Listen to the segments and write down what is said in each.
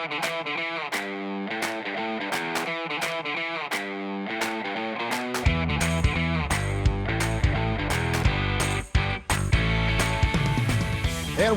And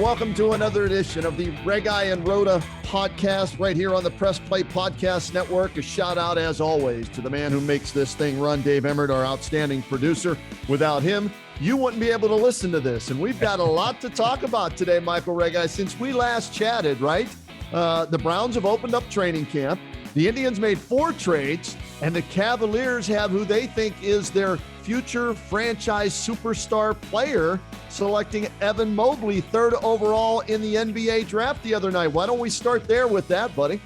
welcome to another edition of the Regi and Rhoda podcast right here on the Press Play Podcast Network. A shout out, as always, to the man who makes this thing run, Dave Emmert, our outstanding producer. Without him, you wouldn't be able to listen to this. And we've got a lot to talk about today, Michael Regi. Since we last chatted, right? The Browns have opened up training camp. The Indians made 4 trades, and the Cavaliers have who they think is their future franchise superstar player, selecting Evan Mobley, 3rd overall in the NBA draft the other night. Why don't we start there with that, buddy?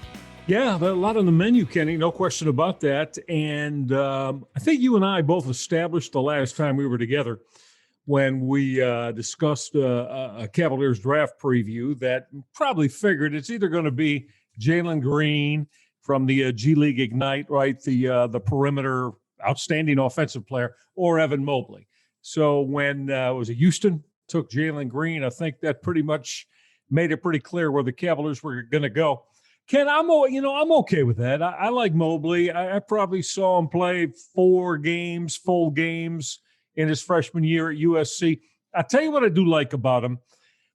Yeah, a lot on the menu, Kenny, no question about that. And I think you and I both established the last time we were together when we discussed a Cavaliers draft preview that probably figured it's either going to be Jalen Green from the G League Ignite, right, the perimeter outstanding offensive player, or Evan Mobley. So when was it Houston took Jalen Green, I think that pretty much made it pretty clear where the Cavaliers were going to go. Ken, I'm okay with that. I like Mobley. I probably saw him play 4 games, full games in his freshman year at USC. I tell you what I do like about him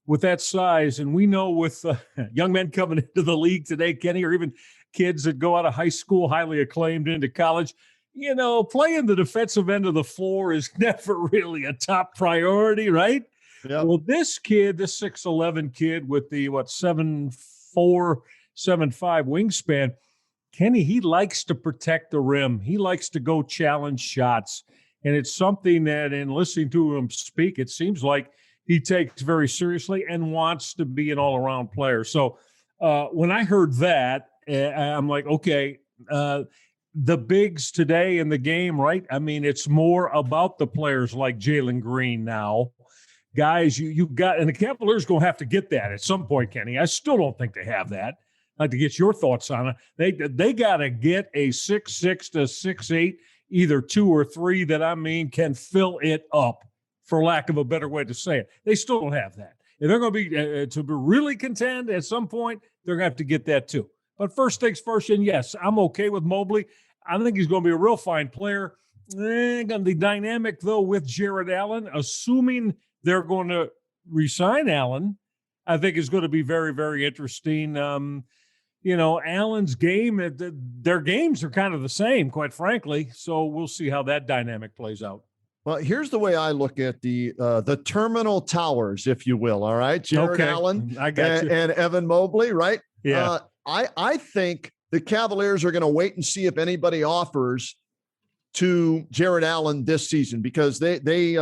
with that size, and we know with young men coming into the league today, Kenny, or even kids that go out of high school, highly acclaimed into college, you know, playing the defensive end of the floor is never really a top priority, right? Yep. Well, this kid, this 6'11" kid with the 7'4", 7'5" wingspan, Kenny, he likes to protect the rim. He likes to go challenge shots. And it's something that in listening to him speak, it seems like he takes very seriously and wants to be an all-around player. So when I heard that, I'm like, okay, the bigs today in the game, right? I mean, it's more about the players like Jalen Green now. Guys, you got, and the Cavaliers going to have to get that at some point, Kenny. I still don't think they have that. I'd like to get your thoughts on it. They got to get a 6'6" to 6'8", either 2 or 3 that, I mean, can fill it up, for lack of a better way to say it. They still don't have that. If they're going to be to really contend at some point, they're going to have to get that too. But first things first, and yes, I'm okay with Mobley. I think he's going to be a real fine player. Going to be dynamic, though, with Jared Allen, assuming they're going to re-sign Allen, I think is going to be very, very interesting. You know, Allen's game, their games are kind of the same, quite frankly. So we'll see how that dynamic plays out. Well, here's the way I look at the terminal towers, if you will. All right, Jared Allen, I got you. And Evan Mobley, right? Yeah. I think the Cavaliers are going to wait and see if anybody offers to Jared Allen this season, because they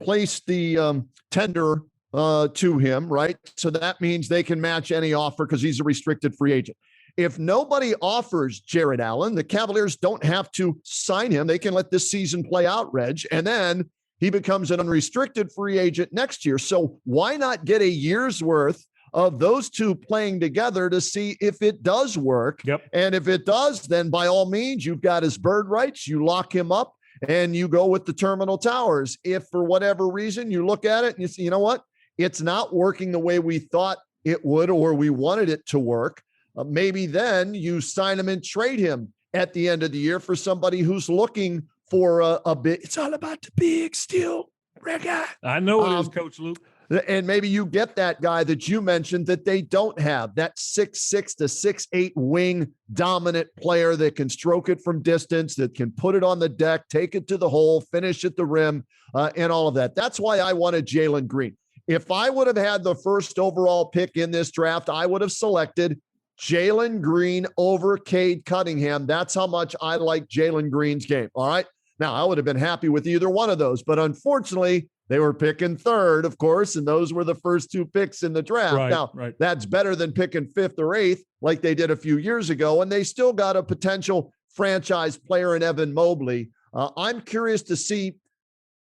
placed the tender to him, right? So that means they can match any offer because he's a restricted free agent. If nobody offers Jared Allen, the Cavaliers don't have to sign him. They can let this season play out, Reg, and then he becomes an unrestricted free agent next year. So why not get a year's worth of those two playing together to see if it does work? Yep. And if it does, then by all means, you've got his bird rights. You lock him up and you go with the terminal towers. If for whatever reason you look at it and you say, you know what, it's not working the way we thought it would or we wanted it to work, maybe then you sign him and trade him at the end of the year for somebody who's looking for a bit. It's all about the big steel, Reg. I know it is, Coach Luke. And maybe you get that guy that you mentioned that they don't have, that 6'6" to 6'8" wing dominant player that can stroke it from distance, that can put it on the deck, take it to the hole, finish at the rim, and all of that. That's why I wanted Jalen Green. If I would have had the first overall pick in this draft, I would have selected Jalen Green over Cade Cunningham. That's how much I like Jalen Green's game. All right. Now, I would have been happy with either one of those, but unfortunately, they were picking 3rd, of course, and those were the first 2 picks in the draft. Right. That's better than picking 5th or 8th like they did a few years ago, and they still got a potential franchise player in Evan Mobley. I'm curious to see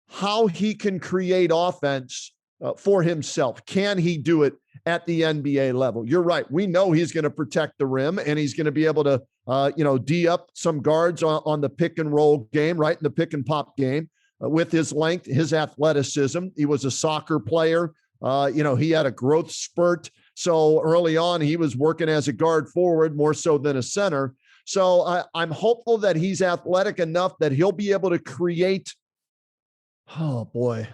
how he can create offense for himself. Can he do it at the NBA level? You're right. We know he's going to protect the rim, and he's going to be able to, D up some guards on the pick and roll game, right, in the pick and pop game. With his length, his athleticism. He was a soccer player. He had a growth spurt So early on, he was working as a guard forward more so than a center. So I'm hopeful that he's athletic enough that he'll be able to create. Oh boy.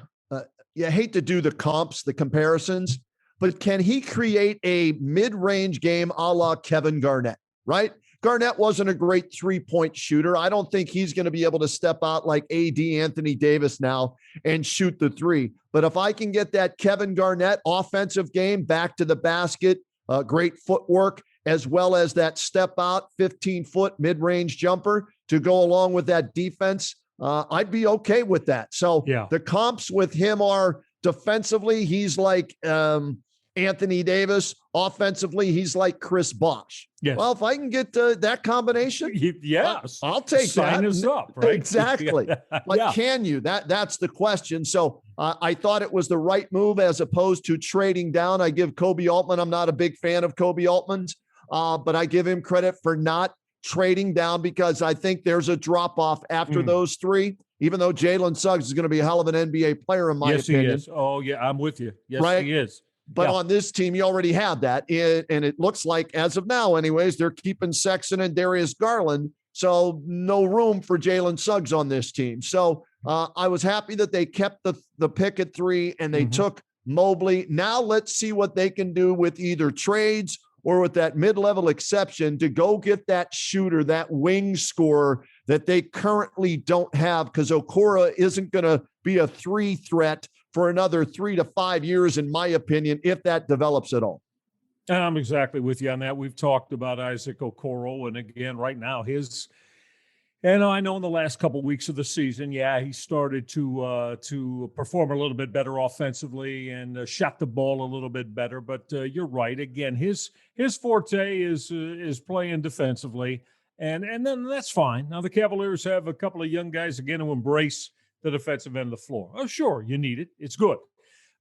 You hate to do the comps, the comparisons, but can he create a mid-range game a la Kevin Garnett, right? Garnett wasn't a great three-point shooter. I don't think he's going to be able to step out like AD Anthony Davis now and shoot the three. But if I can get that Kevin Garnett offensive game back to the basket, great footwork, as well as that step out 15-foot mid-range jumper to go along with that defense, I'd be okay with that. So the comps with him are defensively, he's like Anthony Davis. Offensively, he's like Chris Bosh. Yes. Well, if I can get that combination, yes, I'll take Sign that. us up, right? Exactly. But can you? That's the question. So I thought it was the right move as opposed to trading down. I give Kobe Altman. I'm not a big fan of Kobe Altman's, but I give him credit for not trading down because I think there's a drop off after those three, even though Jalen Suggs is going to be a hell of an NBA player in my opinion. Yes, he is. Oh yeah, I'm with you. Yes, right? He is. But on this team, you already have that. And it looks like, as of now anyways, they're keeping Sexton and Darius Garland. So no room for Jalen Suggs on this team. So I was happy that they kept the pick at 3 and they took Mobley. Now let's see what they can do with either trades or with that mid-level exception to go get that shooter, that wing scorer that they currently don't have, because Okoro isn't going to be a 3 threat for another 3 to 5 years, in my opinion, if that develops at all. And I'm exactly with you on that. We've talked about Isaac Okoro, and again, right now, and I know in the last couple of weeks of the season, he started to perform a little bit better offensively and shot the ball a little bit better. But you're right. Again, his forte is playing defensively, and then that's fine. Now the Cavaliers have a couple of young guys again who embrace the defensive end of the floor. Oh, sure, you need it. It's good.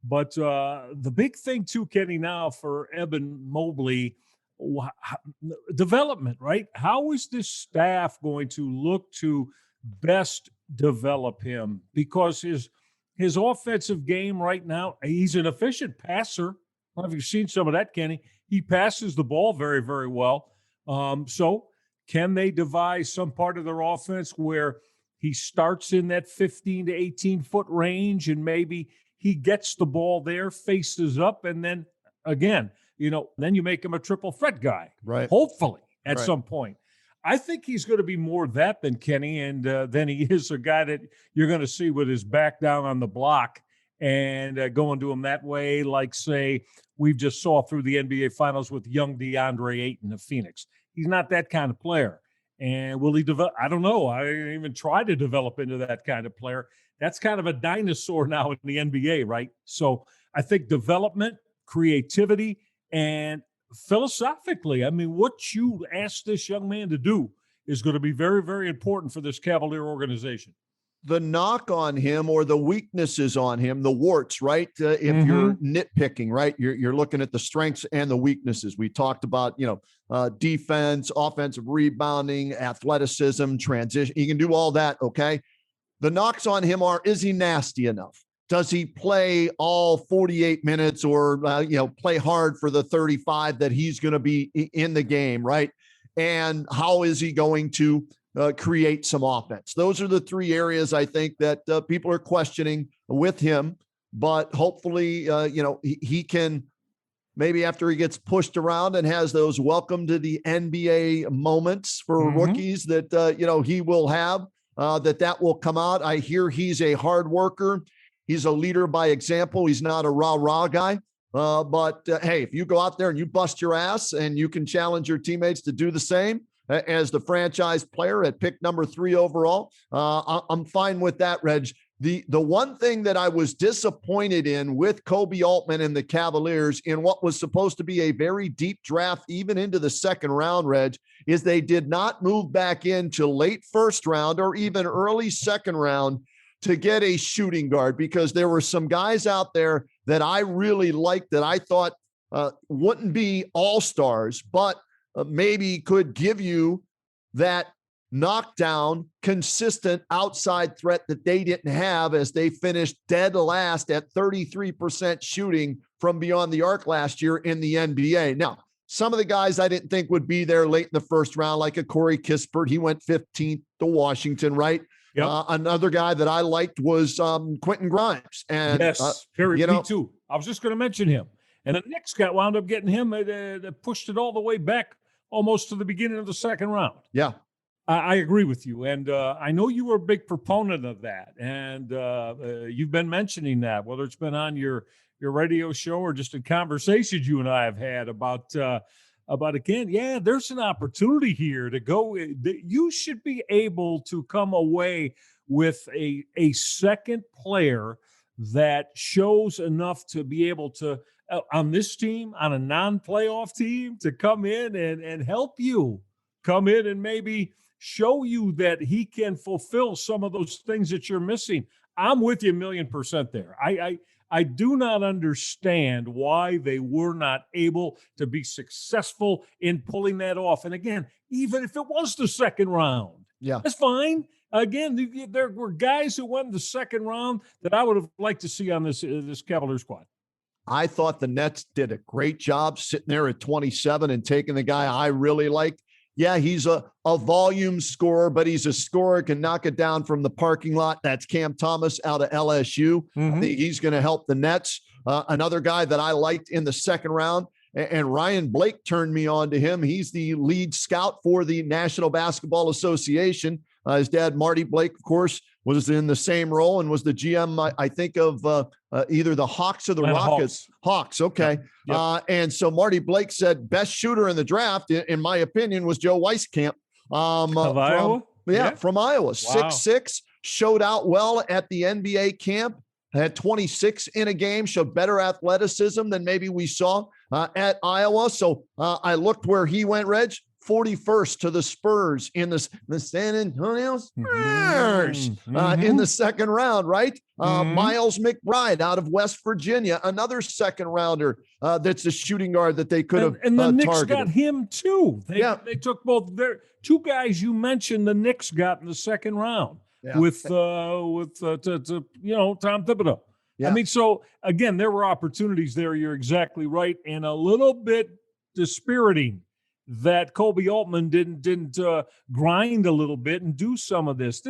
But the big thing too, Kenny, now for Evan Mobley, development, right? How is this staff going to look to best develop him? Because his offensive game right now, he's an efficient passer. I don't know if you've seen some of that, Kenny. He passes the ball very, very well. So can they devise some part of their offense where he starts in that 15 to 18-foot range and maybe he gets the ball there, faces up, and then again, then you make him a triple threat guy, right? Hopefully at some point. I think he's going to be more that than Kenny, and then he is a guy that you're going to see with his back down on the block and going to him that way, like, say, we've just saw through the NBA Finals with young DeAndre Ayton of Phoenix. He's not that kind of player. And will he develop? I don't know. I didn't even try to develop into that kind of player. That's kind of a dinosaur now in the NBA, right? So I think development, creativity, and philosophically, I mean, what you ask this young man to do is going to be very, very important for this Cavalier organization. The knock on him or the weaknesses on him, the warts, right? If you're nitpicking, right? You're looking at the strengths and the weaknesses. We talked about, defense, offensive rebounding, athleticism, transition. He can do all that, okay? The knocks on him are, is he nasty enough? Does he play all 48 minutes or, play hard for the 35 that he's going to be in the game, right? And how is he going to create some offense? Those are the 3 areas I think that people are questioning with him. But hopefully, he can, maybe after he gets pushed around and has those welcome to the NBA moments for rookies that, he will have, that will come out. I hear he's a hard worker. He's a leader by example. He's not a rah-rah guy. But hey, if you go out there and you bust your ass and you can challenge your teammates to do the same as the franchise player at pick number 3 overall, I'm fine with that, Reg. The one thing that I was disappointed in with Kobe Altman and the Cavaliers in what was supposed to be a very deep draft, even into the second round, Reg, is they did not move back into late first round or even early second round to get a shooting guard, because there were some guys out there that I really liked that I thought wouldn't be all-stars, but maybe could give you that knockdown, consistent outside threat that they didn't have as they finished dead last at 33% shooting from beyond the arc last year in the NBA. Now, some of the guys I didn't think would be there late in the first round, like a Corey Kispert. He went 15th to Washington, right? Yep. Another guy that I liked was Quentin Grimes. And yes, me too. I was just going to mention him. And the Knicks wound up getting him. They pushed it all the way back almost to the beginning of the second round. Yeah. I agree with you. And I know you were a big proponent of that. And you've been mentioning that, whether it's been on your radio show or just in conversations you and I have had about again, yeah, there's an opportunity here to go. You should be able to come away with a second player that shows enough to be able to, on this team, on a non-playoff team, to come in and help you come in and maybe show you that he can fulfill some of those things that you're missing. I'm with you 1,000,000% there. I do not understand why they were not able to be successful in pulling that off. And again, even if it was the second round, that's fine. Again, there were guys who went in the second round that I would have liked to see on this Cavalier squad. I thought the Nets did a great job sitting there at 27 and taking the guy I really liked. Yeah, he's a volume scorer, but he's a scorer, can knock it down from the parking lot. That's Cam Thomas out of LSU. I think he's going to help the Nets. Another guy that I liked in the second round, and Ryan Blake turned me on to him. He's the lead scout for the National Basketball Association. His dad, Marty Blake, of course, was in the same role and was the GM, I think, of either the Hawks or the Rockets. Hawks, okay. Yep. And so Marty Blake said best shooter in the draft, in my opinion, was Joe Wieskamp. Of Iowa? From Iowa. 6'6", showed out well at the NBA camp, had 26 in a game, showed better athleticism than maybe we saw at Iowa. So I looked where he went, Reg. 41st to the Spurs in the San Antonio Spurs in the second round, right? Miles McBride out of West Virginia, another second rounder that's a shooting guard that they could have and the Knicks targeted. got him too. They took both their two guys you mentioned. The Knicks got in the second round with Tom Thibodeau. Yeah. I mean, so again, there were opportunities there. You're exactly right, and a little bit dispiriting that Kobe Altman didn't grind a little bit and do some of this.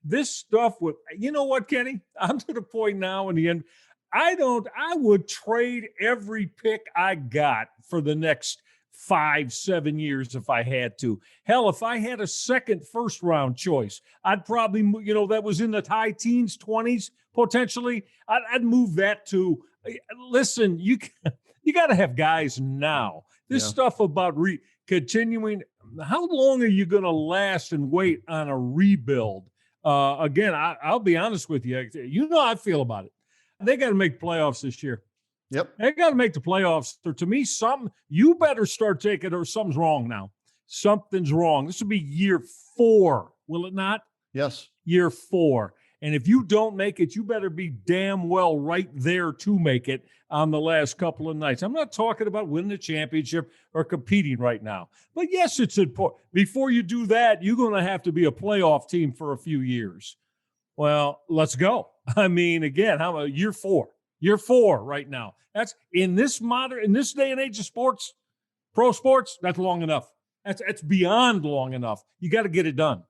This stuff with, you know what, Kenny? I'm to the point now in the end, I would trade every pick I got for the next 5-7 years if I had to. Hell, if I had a second first round choice, I'd probably, that was in the high teens, 20s, potentially. I'd move that to, listen, you got to have guys now. This stuff about continuing, how long are you going to last and wait on a rebuild? Again, I'll be honest with you. You know how I feel about it. They got to make playoffs this year. Yep. They got to make the playoffs. Or to me, you better start taking, or something's wrong now. Something's wrong. This will be year 4, will it not? Yes. Year 4. And if you don't make it, you better be damn well right there to make it on the last couple of nights. I'm not talking about winning the championship or competing right now. But yes, it's important. Before you do that, you're going to have to be a playoff team for a few years. Well, let's go. I mean, again, how about year 4? Year 4 right now. That's in this day and age of sports, pro sports, that's long enough. That's beyond long enough. You got to get it done.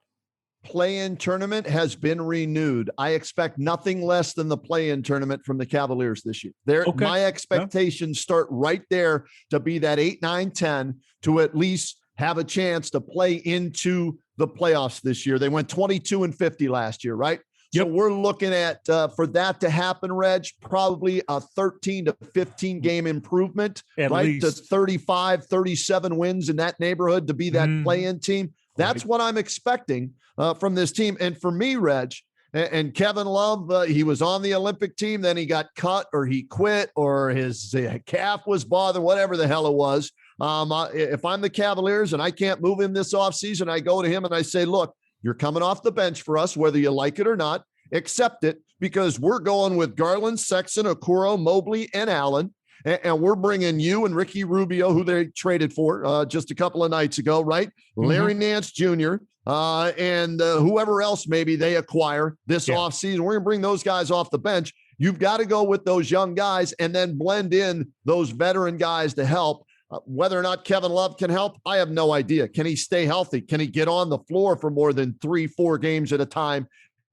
Play-in tournament has been renewed. I expect nothing less than the play-in tournament from the Cavaliers this year. My expectations start right there to be that 8, 9, 10 to at least have a chance to play into the playoffs this year. They went 22-50 last year, right? Yep. So we're looking at, for that to happen, Reg, probably a 13 to 15 game improvement, at least. To 35, 37 wins in that neighborhood to be that play-in team. That's what I'm expecting from this team. And for me, Reg, and Kevin Love, he was on the Olympic team, then he got cut or he quit or his calf was bothered, whatever the hell it was. If I'm the Cavaliers and I can't move him this offseason, I go to him and I say, look, you're coming off the bench for us, whether you like it or not, accept it, because we're going with Garland, Sexton, Okoro, Mobley, and Allen. And we're bringing you and Ricky Rubio, who they traded for just a couple of nights ago, right? Larry Nance Jr., and whoever else maybe they acquire this offseason. We're going to bring those guys off the bench. You've got to go with those young guys and then blend in those veteran guys to help. Whether or not Kevin Love can help, I have no idea. Can he stay healthy? Can he get on the floor for more than 3-4 games at a time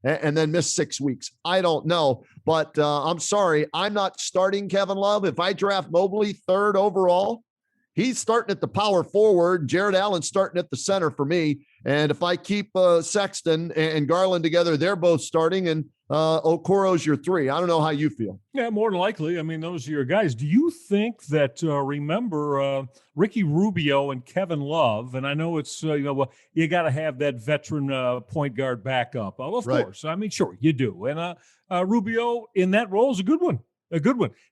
and then miss 6 weeks? I don't know. But I'm sorry, I'm not starting Kevin Love. If I draft Mobley 3rd overall, he's starting at the power forward. Jared Allen's starting at the center for me. And if I keep Sexton and Garland together, they're both starting. And Okoro's your 3. I don't know how you feel. Yeah, more than likely. I mean, those are your guys. Do you think that, remember Ricky Rubio and Kevin Love, and I know it's, you got to have that veteran point guard backup. Of course. I mean, sure, you do. And Rubio in that role is a good one.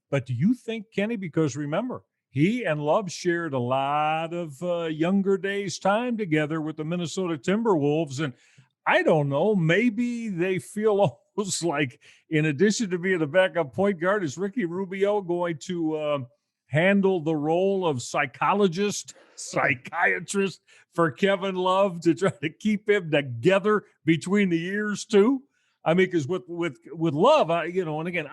But do you think, Kenny, because remember, he and Love shared a lot of younger days time together with the Minnesota Timberwolves. And I don't know, maybe they feel almost like, in addition to being a backup point guard, is Ricky Rubio going to handle the role of psychiatrist for Kevin Love to try to keep him together between the years too? I mean, because with Love, and again,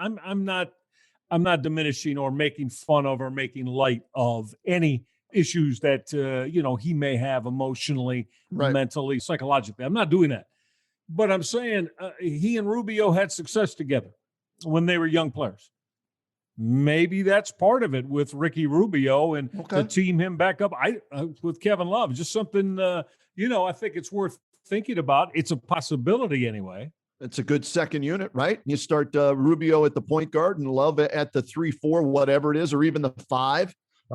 I'm not diminishing or making fun of or making light of any issues that, he may have emotionally, mentally, psychologically. I'm not doing that. But I'm saying he and Rubio had success together when they were young players. Maybe that's part of it with Ricky Rubio and to team him back up. With Kevin Love, just something, I think it's worth thinking about. It's a possibility anyway. It's a good second unit, right? You start Rubio at the point guard and Love at the 3-4, whatever it is, or even the 5.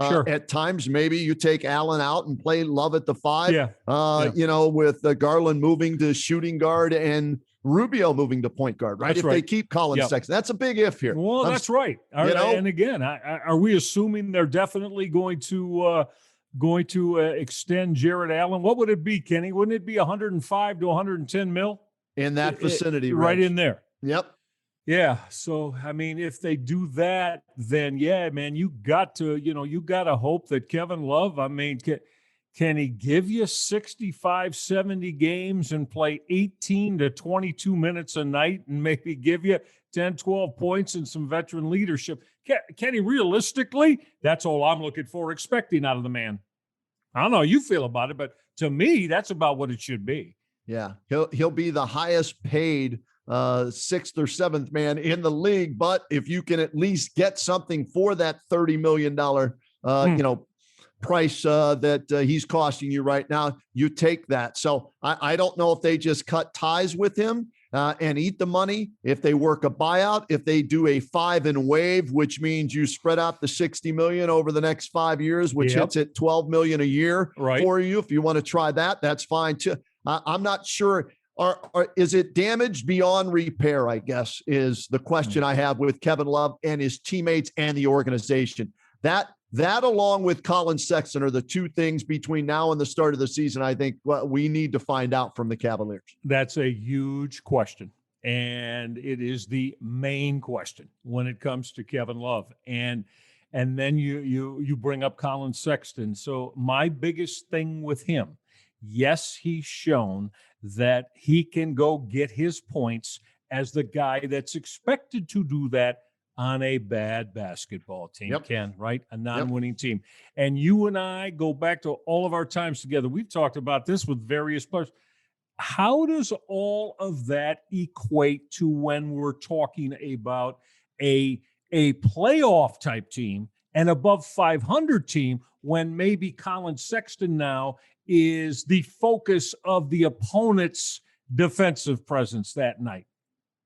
Sure. At times, maybe you take Allen out and play Love at the 5. With Garland moving to shooting guard and Rubio moving to point guard, right? That's if they keep Colin Sexton, that's a big if here. Well, that's right. And again, are we assuming they're definitely going to extend Jared Allen? What would it be, Kenny? Wouldn't it be 105 to 110 mil? In that vicinity, right in there. Yep. Yeah. So, I mean, if they do that, then yeah, man, you got to hope that Kevin Love, I mean, can he give you 65, 70 games and play 18 to 22 minutes a night and maybe give you 10, 12 points and some veteran leadership? Can he realistically? That's all I'm looking for, expecting out of the man. I don't know how you feel about it, but to me, that's about what it should be. Yeah. He'll be the highest paid 6th or 7th man in the league. But if you can at least get something for that $30 million, price that he's costing you right now, you take that. So I don't know if they just cut ties with him and eat the money, if they work a buyout, if they do a 5 and waive, which means you spread out the $60 million over the next 5 years, which hits at $12 million a year for you. If you want to try that, that's fine too. I'm not sure. Is it damaged beyond repair, I guess, is the question I have with Kevin Love and his teammates and the organization. That along with Colin Sexton are the two things between now and the start of the season, I think, we need to find out from the Cavaliers. That's a huge question. And it is the main question when it comes to Kevin Love. And then you bring up Colin Sexton. So my biggest thing with him, yes, he's shown that he can go get his points as the guy that's expected to do that on a bad basketball team, Ken, right? A non-winning team. And you and I go back to all of our times together. We've talked about this with various players. How does all of that equate to when we're talking about a playoff type team, an above 500 team, when maybe Colin Sexton now is the focus of the opponent's defensive presence that night?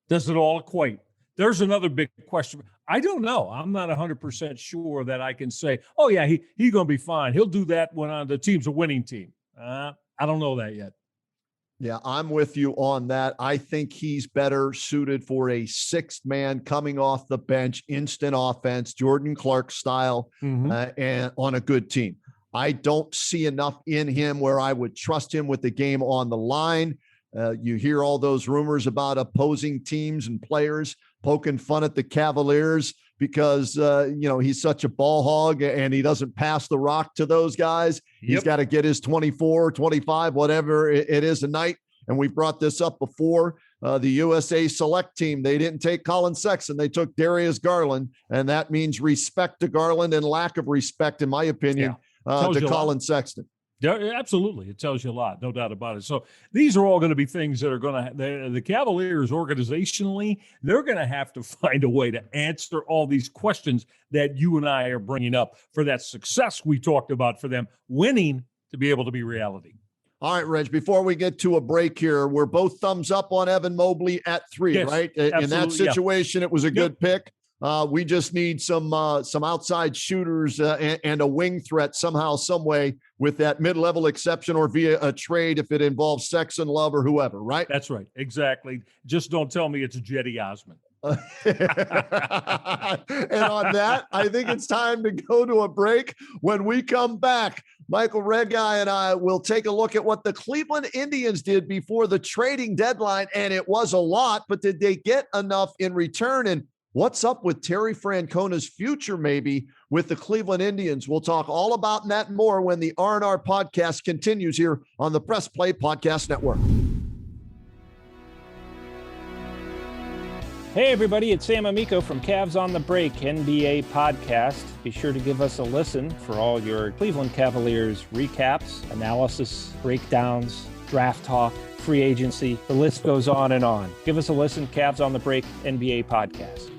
Does it all equate? There's another big question. I don't know. I'm not 100% sure that I can say, oh, yeah, he's going to be fine. He'll do that when the team's a winning team. I don't know that yet. Yeah, I'm with you on that. I think he's better suited for a 6th man coming off the bench, instant offense, Jordan Clark style, and on a good team. I don't see enough in him where I would trust him with the game on the line. You hear all those rumors about opposing teams and players poking fun at the Cavaliers because, he's such a ball hog and he doesn't pass the rock to those guys. Yep. He's got to get his 24, 25, whatever it is a night. And we've brought this up before. The USA select team, they didn't take Colin Sexton. They took Darius Garland. And that means respect to Garland and lack of respect, in my opinion, to Colin Sexton. Yeah, absolutely. It tells you a lot, no doubt about it. So these are all going to be things that are going to, the Cavaliers organizationally, they're going to have to find a way to answer all these questions that you and I are bringing up for that success we talked about for them winning to be able to be reality. All right, Reg, before we get to a break here, we're both thumbs up on Evan Mobley at 3, yes, right? In that situation, It was a good pick. We just need some outside shooters and a wing threat somehow, some way with that mid-level exception or via a trade if it involves Sexton, Love, or whoever, right? That's right. Exactly. Just don't tell me it's Jetty Osman. And on that, I think it's time to go to a break. When we come back, Michael Regai and I will take a look at what the Cleveland Indians did before the trading deadline, and it was a lot, but did they get enough in return? And what's up with Terry Francona's future, maybe, with the Cleveland Indians? We'll talk all about that and more when the R&R podcast continues here on the Press Play Podcast Network. Hey, everybody, it's Sam Amico from Cavs on the Break NBA podcast. Be sure to give us a listen for all your Cleveland Cavaliers recaps, analysis, breakdowns, draft talk, free agency. The list goes on and on. Give us a listen, Cavs on the Break NBA podcast.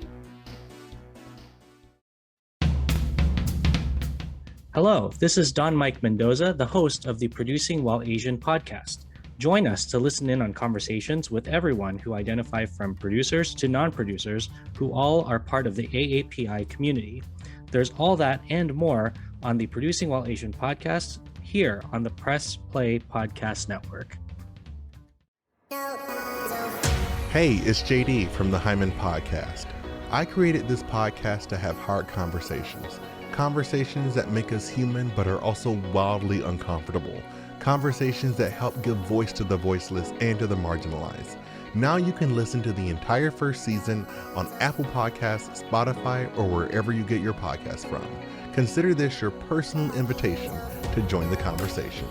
Hello, this is Don Mike Mendoza, the host of the Producing While Asian podcast. Join us to listen in on conversations with everyone who identify from producers to non-producers who all are part of the AAPI community. There's all that and more on the Producing While Asian podcast here on the Press Play Podcast Network. Hey, it's JD from the Hyman Podcast. I created this podcast to have hard conversations. Conversations that make us human but are also wildly uncomfortable. Conversations that help give voice to the voiceless and to the marginalized. Now you can listen to the entire first season on Apple Podcasts, Spotify, or wherever you get your podcasts from. Consider this your personal invitation to join the conversation.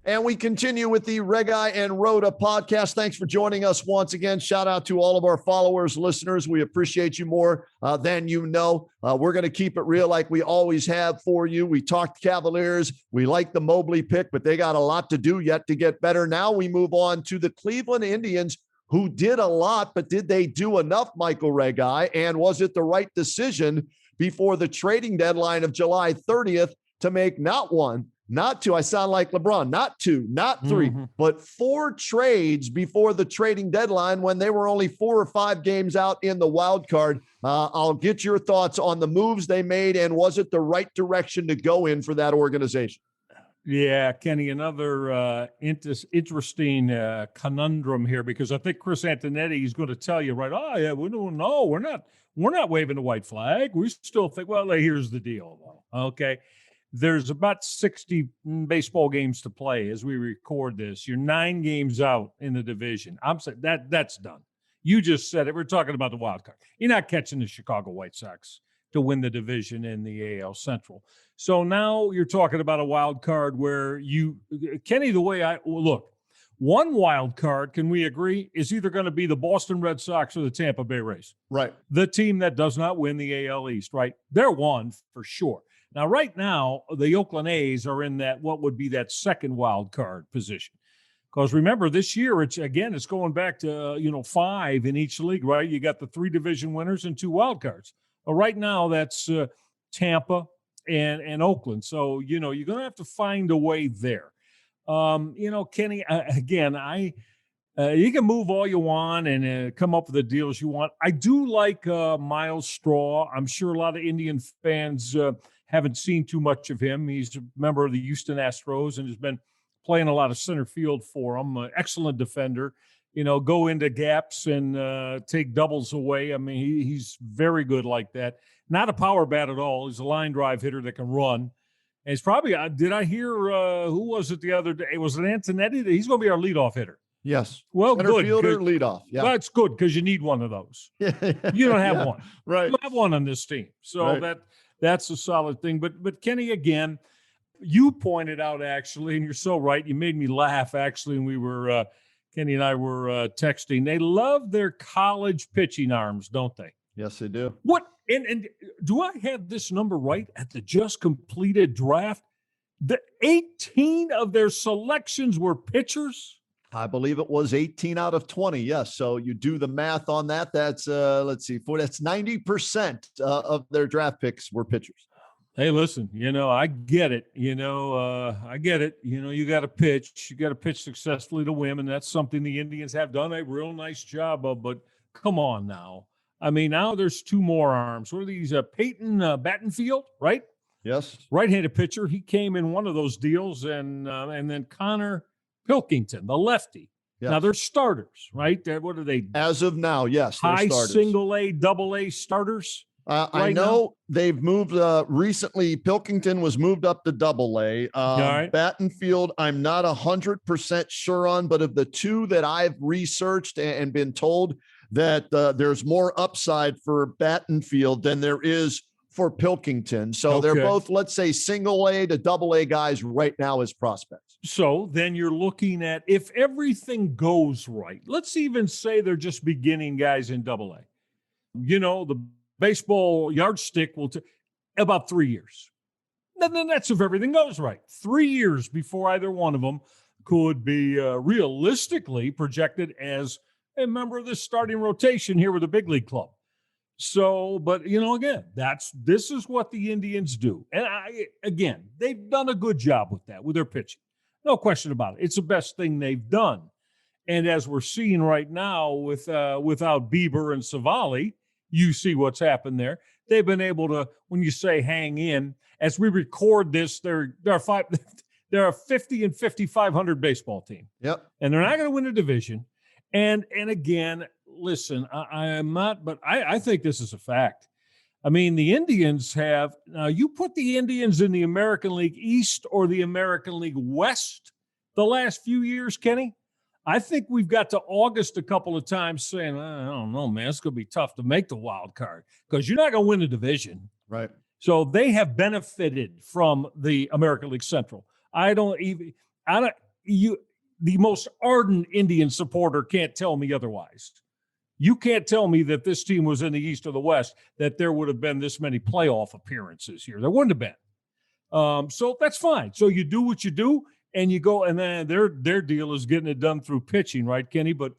And we continue with the Regai and Rhoda podcast. Thanks for joining us once again. Shout out to all of our followers, listeners. We appreciate you more than you know. We're going to keep it real like we always have for you. We talked Cavaliers. We like the Mobley pick, but they got a lot to do yet to get better. Now we move on to the Cleveland Indians, who did a lot, but did they do enough, Michael Regai? And was it the right decision before the trading deadline of July 30th to make not one, not two, I sound like LeBron, not two, not three, but 4 trades before the trading deadline when they were only 4 or 5 games out in the wild card? I'll get your thoughts on the moves they made, and was it the right direction to go in for that organization? Yeah, Kenny, another interesting conundrum here, because I think Chris Antonetti is going to tell you, right, oh, yeah, we don't know. We're not waving the white flag. We still think, well, here's the deal, okay? There's about 60 baseball games to play as we record this. You're 9 games out in the division. I'm saying that's done. You just said it. We're talking about the wild card. You're not catching the Chicago White Sox to win the division in the AL Central. So now you're talking about a wild card where Kenny, the way I look, one wild card, can we agree, is either going to be the Boston Red Sox or the Tampa Bay Rays. Right. The team that does not win the AL East, right? They're one for sure. Now, right now, the Oakland A's are in that, what would be that second wild card position. Because remember, this year, it's going back to, 5 in each league, right? You got the 3 division winners and 2 wild cards. But right now, that's Tampa and Oakland. So, you're going to have to find a way there. Kenny, you can move all you want and come up with the deals you want. I do like Miles Straw. I'm sure a lot of Indian fans haven't seen too much of him. He's a member of the Houston Astros and has been playing a lot of center field for them. Excellent defender, go into gaps and take doubles away. I mean, he's very good like that. Not a power bat at all. He's a line drive hitter that can run. And it's probably, did I hear, who was it the other day? Was it Antonetti? He's going to be our leadoff hitter. Yes. Well, Center good. fielder, Good. leadoff. Yeah. Well, it's good because you need one of those. You don't have one. Right. You don't have one on this team. So Right. that's a solid thing. But Kenny, again, you pointed out actually, and you're so right. You made me laugh actually, and we were Kenny and I were texting. They love their college pitching arms, don't they? Yes, they do. What and do I have this number right at the just completed draft? The 18 of their selections were pitchers. I believe it was 18 out of 20. Yes. So you do the math on that. That's let's see, that's 90% of their draft picks were pitchers. Hey, listen, I get it. I get it. You got to pitch. You got to pitch successfully to win, and that's something the Indians have done a real nice job of. But come on now. I mean, now there's two more arms. What are these? Peyton Battenfield, right? Yes. Right-handed pitcher. He came in one of those deals, and then Connor Pilkington, the lefty. Yes. Now they're starters, right? What are they? As of now, yes. they're High starters. single A, double A starters. I know they've moved recently. Pilkington was moved up to double A. All right. Battenfield, I'm not 100% sure on, but of the two that I've researched and been told that there's more upside for Battenfield than there is for Pilkington. So they're both, let's say, single A to double A guys right now as prospects. So then you're looking at, if everything goes right, let's even say they're just beginning guys in double A. The baseball yardstick will take about 3 years. Then that's if everything goes right. 3 years before either one of them could be realistically projected as a member of the starting rotation here with the big league club. So, but again, this is what the Indians do. And they've done a good job with that, with their pitching. No question about it. It's the best thing they've done. And as we're seeing right now without Bieber and Savali, you see what's happened there. They've been able to, when you say hang in, as we record this, they're a 50 and 5,500 baseball team. Yep. And they're not going to win a division. And again, listen, I am not, but I think this is a fact. I mean, the Indians have, now you put the Indians in the American League East or the American League West the last few years, Kenny. I think we've got to August a couple of times saying, I don't know, man, it's going to be tough to make the wild card because you're not going to win a division. Right. So they have benefited from the American League Central. The most ardent Indian supporter can't tell me otherwise. You can't tell me that this team was in the East or the West, that there would have been this many playoff appearances here. There wouldn't have been. So that's fine. So you do what you do. And you go, and then their deal is getting it done through pitching, right, Kenny? But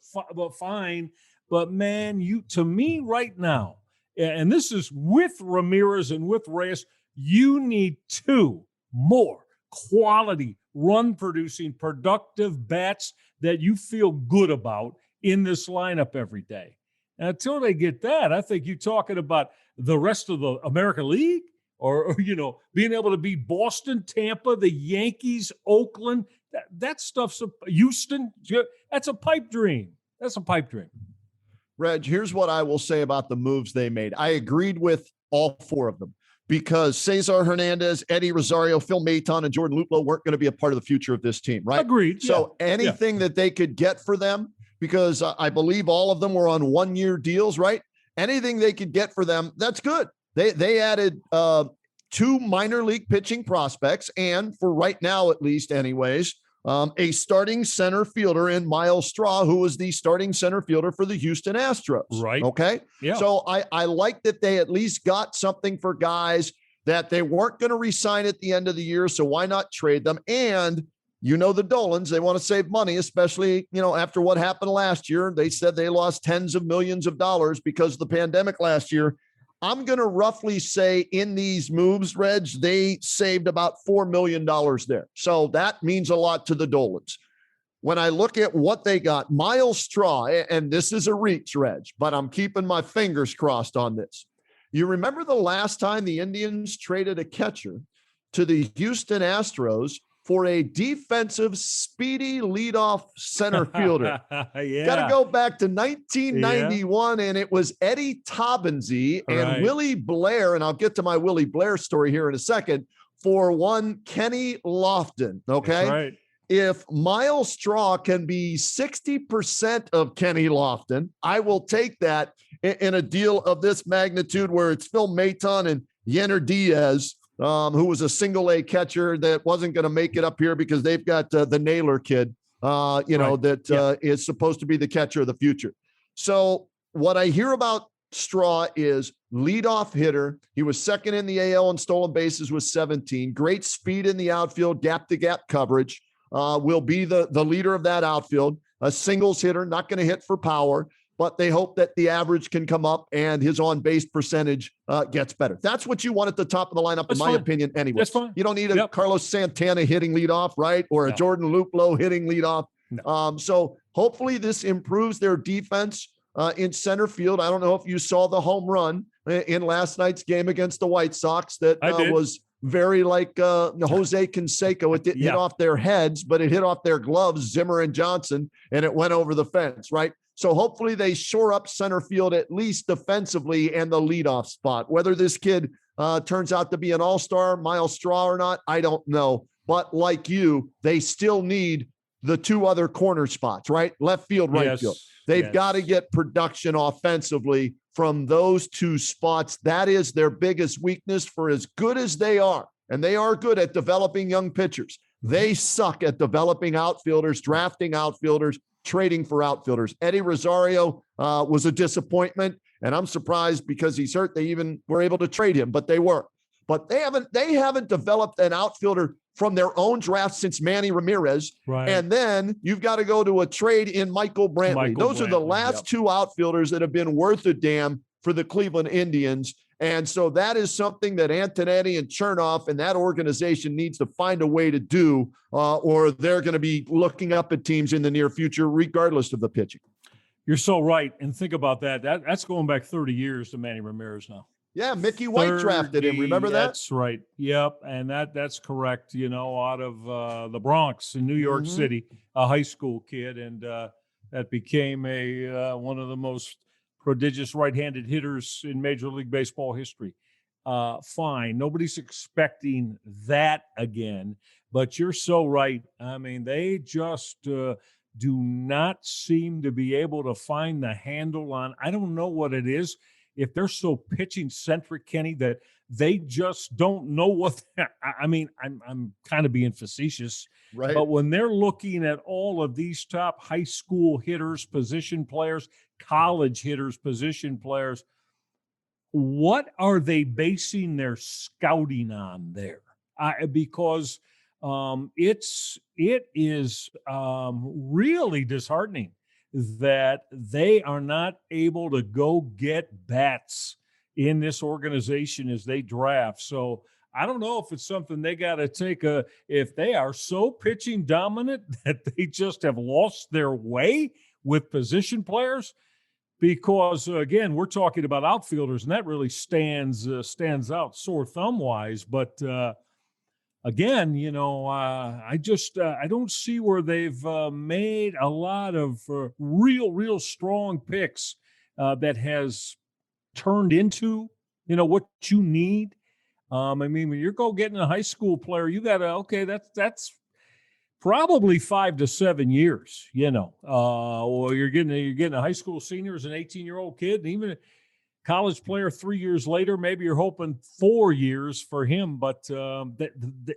fine. But man, to me right now, and this is with Ramirez and with Reyes, you need two more quality, run-producing, productive bats that you feel good about in this lineup every day. And until they get that, I think you're talking about the rest of the American League. Or being able to beat Boston, Tampa, the Yankees, Oakland, that stuff's Houston. That's a pipe dream. That's a pipe dream. Reg, here's what I will say about the moves they made. I agreed with all four of them because Cesar Hernandez, Eddie Rosario, Phil Maton, and Jordan Luplow weren't going to be a part of the future of this team, right? Agreed. So anything that they could get for them, because I believe all of them were on one-year deals, right? Anything they could get for them, that's good. They added two minor league pitching prospects, and for right now, at least anyways, a starting center fielder in Miles Straw, who was the starting center fielder for the Houston Astros. Right. Okay. Yeah. So I like that they at least got something for guys that they weren't going to re-sign at the end of the year. So why not trade them? And the Dolans, they want to save money, especially, after what happened last year. They said they lost tens of millions of dollars because of the pandemic last year. I'm going to roughly say in these moves, Reg, they saved about $4 million there. So that means a lot to the Dolans. When I look at what they got, Miles Straw, and this is a reach, Reg, but I'm keeping my fingers crossed on this. You remember the last time the Indians traded a catcher to the Houston Astros for a defensive, speedy leadoff center fielder? Yeah. Got to go back to 1991, and it was Eddie Taubensee and Willie Blair, and I'll get to my Willie Blair story here in a second, for one Kenny Lofton, okay? That's right. if Miles Straw can be 60% of Kenny Lofton, I will take that in a deal of this magnitude where it's Phil Maton and Yenner Diaz, who was a single A catcher that wasn't going to make it up here because they've got the Naylor kid, is supposed to be the catcher of the future. So what I hear about Straw is leadoff hitter. He was second in the AL in stolen bases with 17. Great speed in the outfield, gap-to-gap coverage. Will be the leader of that outfield. A singles hitter, not going to hit for power, but they hope that the average can come up and his on-base percentage gets better. That's what you want at the top of the lineup, in my opinion, anyway. That's fine. You don't need a Carlos Santana hitting leadoff, right? Or a Jordan Luplow hitting leadoff. No. So hopefully this improves their defense in center field. I don't know if you saw the home run in last night's game against the White Sox that was very like Jose Canseco. It didn't hit off their heads, but it hit off their gloves, Zimmer and Johnson, and it went over the fence, right? So hopefully they shore up center field at least defensively and the leadoff spot. Whether this kid turns out to be an all-star, Miles Straw or not, I don't know. But like you, they still need the two other corner spots, right? Left field, right field. They've got to get production offensively from those two spots. That is their biggest weakness. For as good as they are, and they are good at developing young pitchers, they suck at developing outfielders, drafting outfielders, trading for outfielders. Eddie Rosario was a disappointment, and I'm surprised because he's hurt. They even were able to trade him, but they were. But they haven't developed an outfielder from their own draft since Manny Ramirez. Right. And then you've got to go to a trade in Michael Brantley. Those are the last two outfielders that have been worth a damn for the Cleveland Indians. And so that is something that Antonetti and Chernoff and that organization needs to find a way to do, or they're going to be looking up at teams in the near future, regardless of the pitching. You're so right. And think about that. That's going back 30 years to Manny Ramirez now. Yeah, Mickey White drafted him. Remember that? That's right. Yep, and that's correct. Out of the Bronx in New York City, a high school kid, and that became one of the most prodigious right-handed hitters in Major League Baseball history. Fine, nobody's expecting that again, but you're so right. I mean, they just do not seem to be able to find the handle on. I don't know what it is. If they're so pitching centric, Kenny, that they just don't know what. I mean, I'm kind of being facetious, right? But when they're looking at all of these top high school hitters, position players, college hitters, position players, what are they basing their scouting on there? Because it is really disheartening that they are not able to go get bats in this organization as they draft. So I don't know if it's something they got to take if they are so pitching dominant that they just have lost their way with position players, because again, we're talking about outfielders and that really stands out sore thumb wise. But again, I don't see where they've made a lot of real strong picks that has turned into, what you need. I mean, when you're getting a high school player, you got to, that's probably 5 to 7 years, or you're getting a high school senior as an 18-year-old kid, and even college player 3 years later, maybe you're hoping 4 years for him. But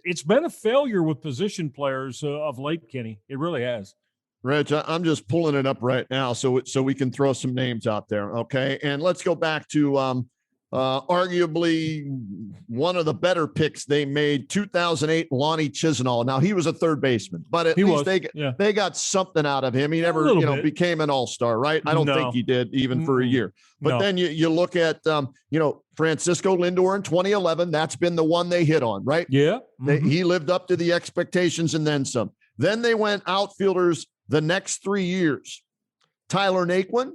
it's been a failure with position players of late, Kenny. It really has. Rich, I'm just pulling it up right now so we can throw some names out there, okay? And let's go back to arguably one of the better picks they made, 2008, Lonnie Chisenhall. Now, he was a third baseman, but at least they got something out of him. He never, became an all-star, right? I don't think he did even for a year. But then you look at, Francisco Lindor in 2011. That's been the one they hit on, right? Yeah. He lived up to the expectations and then some. Then they went outfielders the next 3 years. Tyler Naquin,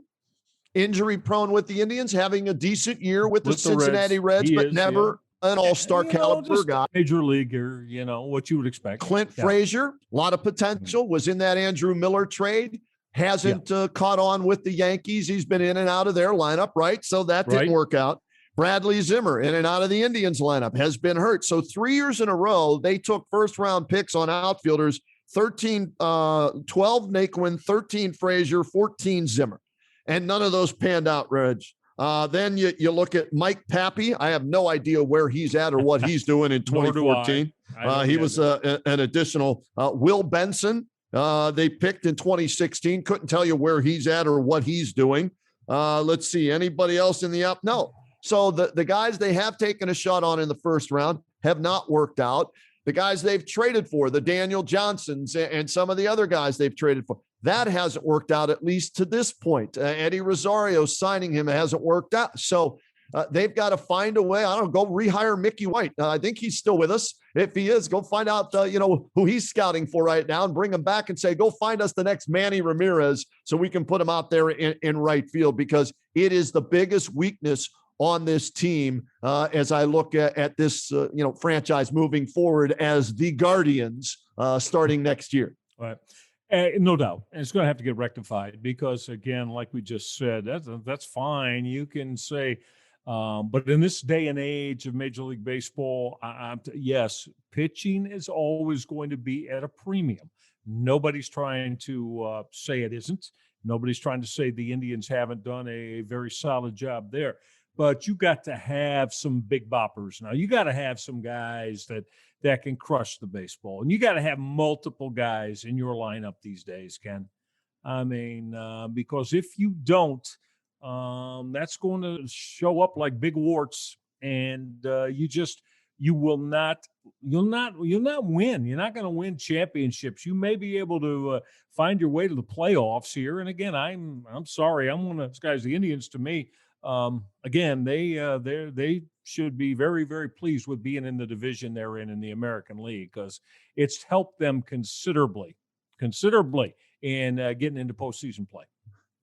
injury prone with the Indians, having a decent year with the Cincinnati Reds, but never an all-star caliber guy. Major leaguer, what you would expect. Clint Frazier, a lot of potential, was in that Andrew Miller trade. Hasn't caught on with the Yankees. He's been in and out of their lineup, right? So that didn't work out. Bradley Zimmer, in and out of the Indians lineup, has been hurt. So 3 years in a row, they took first-round picks on outfielders 13, 12 Naquin, 13 Frazier, 14 Zimmer. And none of those panned out, Reg. Then you look at Mike Pappy. I have no idea where he's at or what he's doing in 2014. He was an additional Will Benson. They picked in 2016. Couldn't tell you where he's at or what he's doing. Let's see. Anybody else in the up? No. So the guys they have taken a shot on in the first round have not worked out. The guys they've traded for, the Daniel Johnsons and some of the other guys they've traded for, that hasn't worked out, at least to this point. Eddie Rosario signing him hasn't worked out. So they've got to find a way. I don't know, go rehire Mickey White. I think he's still with us. If he is, go find out, who he's scouting for right now and bring him back and say, go find us the next Manny Ramirez so we can put him out there in right field, because it is the biggest weakness on this team as I look at this, franchise moving forward as the Guardians starting next year. Right. No doubt. And it's going to have to get rectified because, again, like we just said, that's fine. You can say, but in this day and age of Major League Baseball, yes, pitching is always going to be at a premium. Nobody's trying to say it isn't. Nobody's trying to say the Indians haven't done a very solid job there. But you got to have some big boppers now. You got to have some guys that can crush the baseball. And you got to have multiple guys in your lineup these days, Ken. I mean, because if you don't, that's going to show up like big warts, and you'll not win. You're not going to win championships. You may be able to find your way to the playoffs here. And again, I'm sorry, I'm one of those guys. The Indians, to me, again, they should be very, very pleased with being in the division they're in the American League, because it's helped them considerably in getting into postseason play.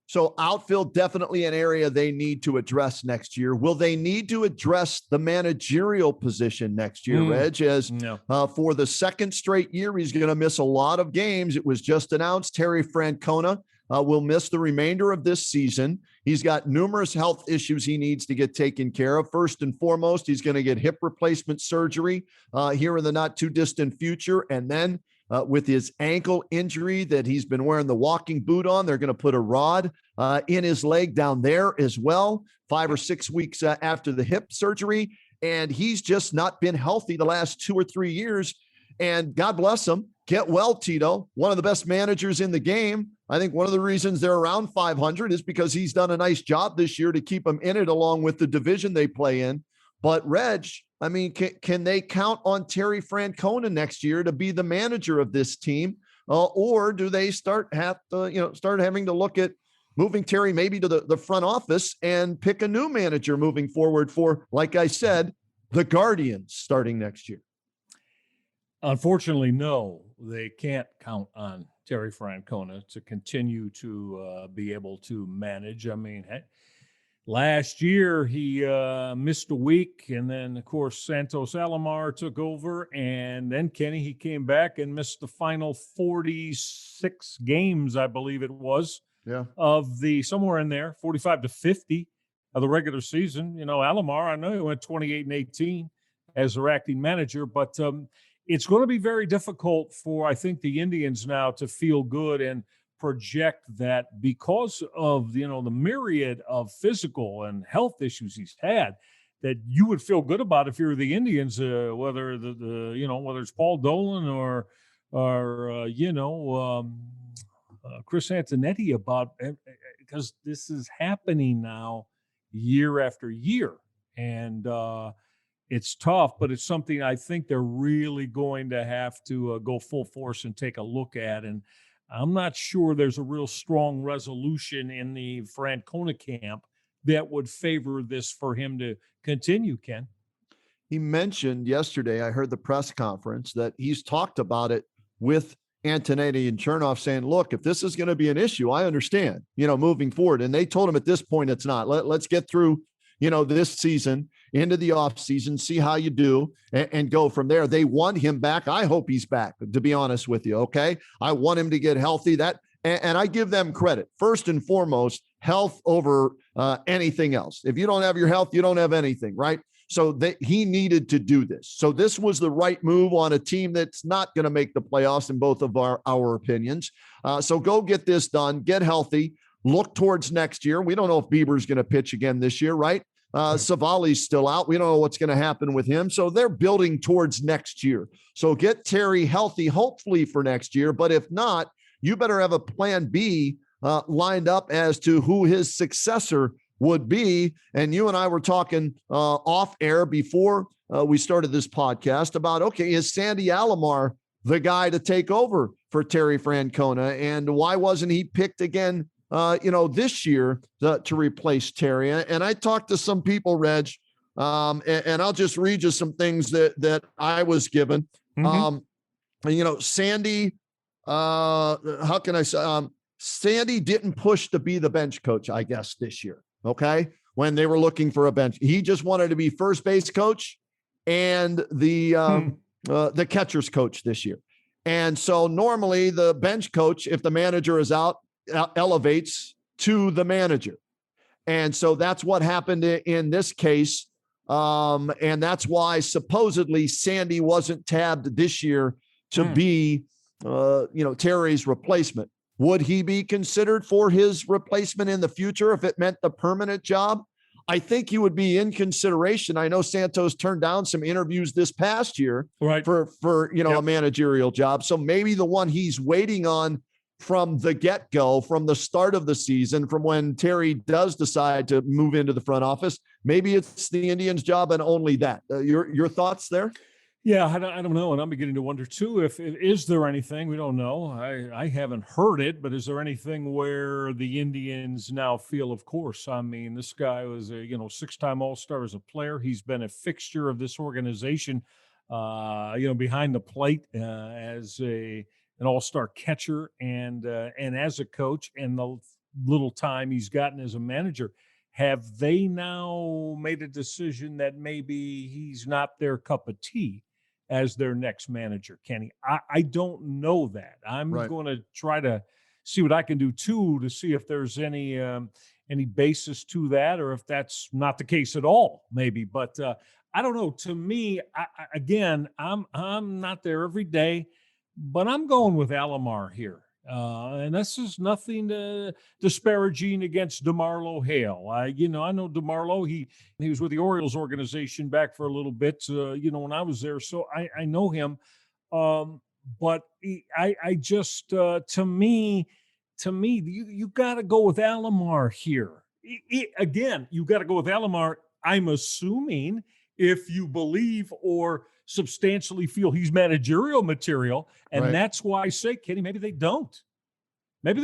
So outfield, definitely an area they need to address next year. Will they need to address the managerial position next year, Reg? For the second straight year, he's going to miss a lot of games. It was just announced Terry Francona will miss the remainder of this season. He's got numerous health issues he needs to get taken care of. First and foremost, he's going to get hip replacement surgery here in the not too distant future. And then with his ankle injury that he's been wearing the walking boot on, they're going to put a rod in his leg down there as well, 5 or 6 weeks after the hip surgery. And he's just not been healthy the last 2 or 3 years. And God bless him. Get well, Tito, one of the best managers in the game. I think one of the reasons they're around 500 is because he's done a nice job this year to keep them in it, along with the division they play in. But Reg, I mean, can they count on Terry Francona next year to be the manager of this team? Or do they start having to look at moving Terry maybe to the front office and pick a new manager moving forward for, like I said, the Guardians starting next year? Unfortunately, no, they can't count on Terry Francona to continue to be able to manage. I mean, last year he missed a week, and then, of course, Santos Alomar took over, and then he came back and missed the final 46 games, I believe it was, of the somewhere in there, 45 to 50 of the regular season. Alomar, I know he went 28-18 as their acting manager, but it's going to be very difficult for, I think, the Indians now to feel good and project that, because of the myriad of physical and health issues he's had, that you would feel good about if you're the Indians, whether whether it's Paul Dolan or Chris Antonetti, about, because this is happening now year after year, and it's tough, but it's something I think they're really going to have to go full force and take a look at. And I'm not sure there's a real strong resolution in the Francona camp that would favor this for him to continue, Ken. He mentioned yesterday, I heard the press conference, that he's talked about it with Antonetti and Chernoff, saying, look, if this is going to be an issue, I understand, moving forward. And they told him at this point, it's not. Let's get through this season, into the off season, see how you do, and go from there. They want him back. I hope he's back, to be honest with you. Okay. I want him to get healthy. And I give them credit. First and foremost, health over anything else. If you don't have your health, you don't have anything, right? So he needed to do this. So this was the right move on a team that's not going to make the playoffs in both of our opinions. So go get this done, get healthy, look towards next year. We don't know if Bieber's going to pitch again this year, right? Savali's still out. We don't know what's going to happen with him. So they're building towards next year. So get Terry healthy, hopefully for next year. But if not, you better have a plan B lined up as to who his successor would be. And you and I were talking off air before we started this podcast about, okay, is Sandy Alomar the guy to take over for Terry Francona? And why wasn't he picked again, this year to replace Terry? And I talked to some people, Reg, and I'll just read you some things that I was given. Sandy, how can I say, Sandy didn't push to be the bench coach, I guess, this year. Okay. When they were looking for a bench, he just wanted to be first base coach and the catcher's coach this year. And so normally the bench coach, if the manager is out, elevates to the manager. And so that's what happened in this case. And that's why supposedly Sandy wasn't tabbed this year to be, Terry's replacement. Would he be considered for his replacement in the future if it meant the permanent job? I think he would be in consideration. I know Santos turned down some interviews this past year for a managerial job. So maybe the one he's waiting on from the get-go, from the start of the season, from when Terry does decide to move into the front office, maybe it's the Indians' job and only that. Your thoughts there? Yeah, I don't know. And I'm beginning to wonder, too, is there anything? We don't know. I haven't heard it, but is there anything where the Indians now feel, of course, I mean, this guy was a, six-time All-Star as a player. He's been a fixture of this organization, behind the plate as an All-Star catcher and as a coach, and the little time he's gotten as a manager. Have they now made a decision that maybe he's not their cup of tea as their next manager, Kenny? I don't know that. I'm going to try to see what I can do too, to see if there's any basis to that, or if that's not the case at all, maybe. But I don't know. To me, I'm not there every day, but I'm going with Alomar here. And this is nothing disparaging against DeMarlo Hale. I know DeMarlo, he was with the Orioles organization back for a little bit, when I was there. So I know him. But I just, to me, you got to go with Alomar here. Again, you got to go with Alomar. I'm assuming if you believe or substantially feel he's managerial material. And that's why I say, Kenny, maybe they don't. I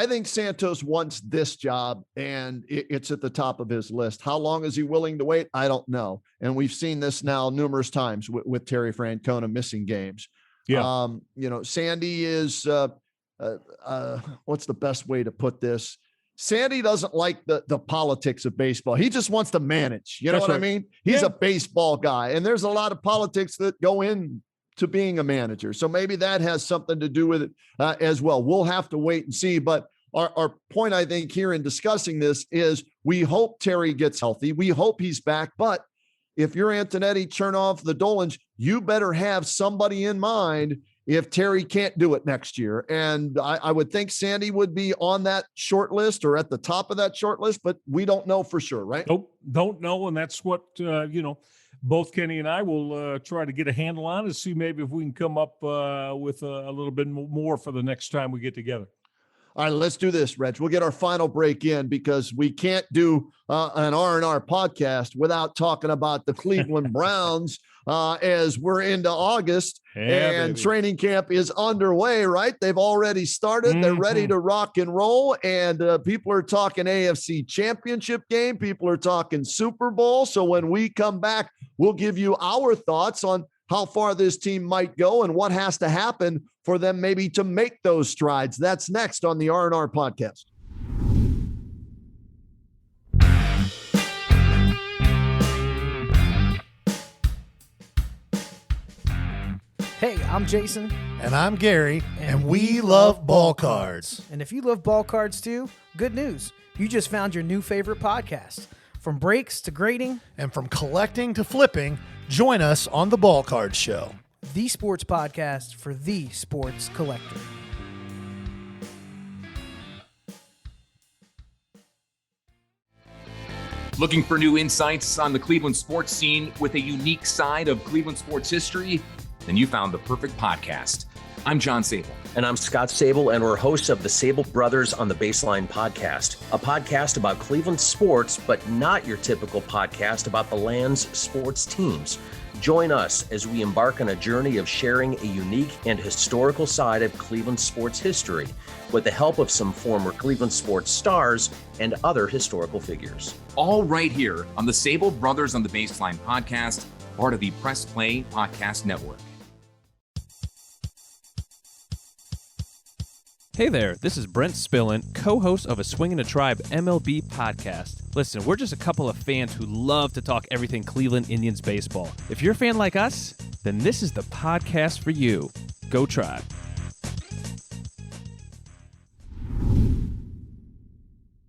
think Santos wants this job, and it's at the top of his list. How long is he willing to wait? I don't know. And we've seen this now numerous times with Terry Francona missing games. Yeah. Sandy is, what's the best way to put this? Sandy doesn't like the politics of baseball. He just wants to manage. You know what I mean? He's a baseball guy, and there's a lot of politics that go in to being a manager. So maybe that has something to do with it as well. We'll have to wait and see. But our point, I think, here in discussing this is we hope Terry gets healthy. We hope he's back. But if you're Antonetti, Chernoff, the Dolans, you better have somebody in mind if Terry can't do it next year. And I would think Sandy would be on that short list or at the top of that short list, but we don't know for sure, right? Nope, don't know. And that's what, both Kenny and I will try to get a handle on and see maybe if we can come up with a little bit more for the next time we get together. All right, let's do this, Reg. We'll get our final break in because we can't do an R&R podcast without talking about the Cleveland Browns as we're into August and training camp is underway, right? They've already started. Mm-hmm. They're ready to rock and roll, and people are talking AFC Championship game. People are talking Super Bowl. So when we come back, we'll give you our thoughts on how far this team might go and what has to happen for them maybe to make those strides. That's next on the R&R podcast. Hey, I'm Jason. And I'm Gary, and we love ball cards. And if you love ball cards too, good news. You just found your new favorite podcast. From breaks to grading, And from collecting to flipping, join us on the Ball Card Show. the sports podcast for the sports collector. Looking for new insights on the Cleveland sports scene with a unique side of Cleveland sports history? Then you found the perfect podcast. I'm John Sable. And I'm Scott Sable, and we're hosts of the Sable Brothers on the Baseline podcast, a podcast about Cleveland sports, but not your typical podcast about the land's sports teams. Join us as we embark on a journey of sharing a unique and historical side of Cleveland sports history with the help of some former Cleveland sports stars and other historical figures. All right here on the Sable Brothers on the Baseline podcast, part of the Press Play Podcast Network. Hey there, this is Brent Spillin, co-host of a Swingin' a Tribe MLB podcast. Listen, we're just a couple of fans who love to talk everything Cleveland Indians baseball. If you're a fan like us, then this is the podcast for you. Go Tribe.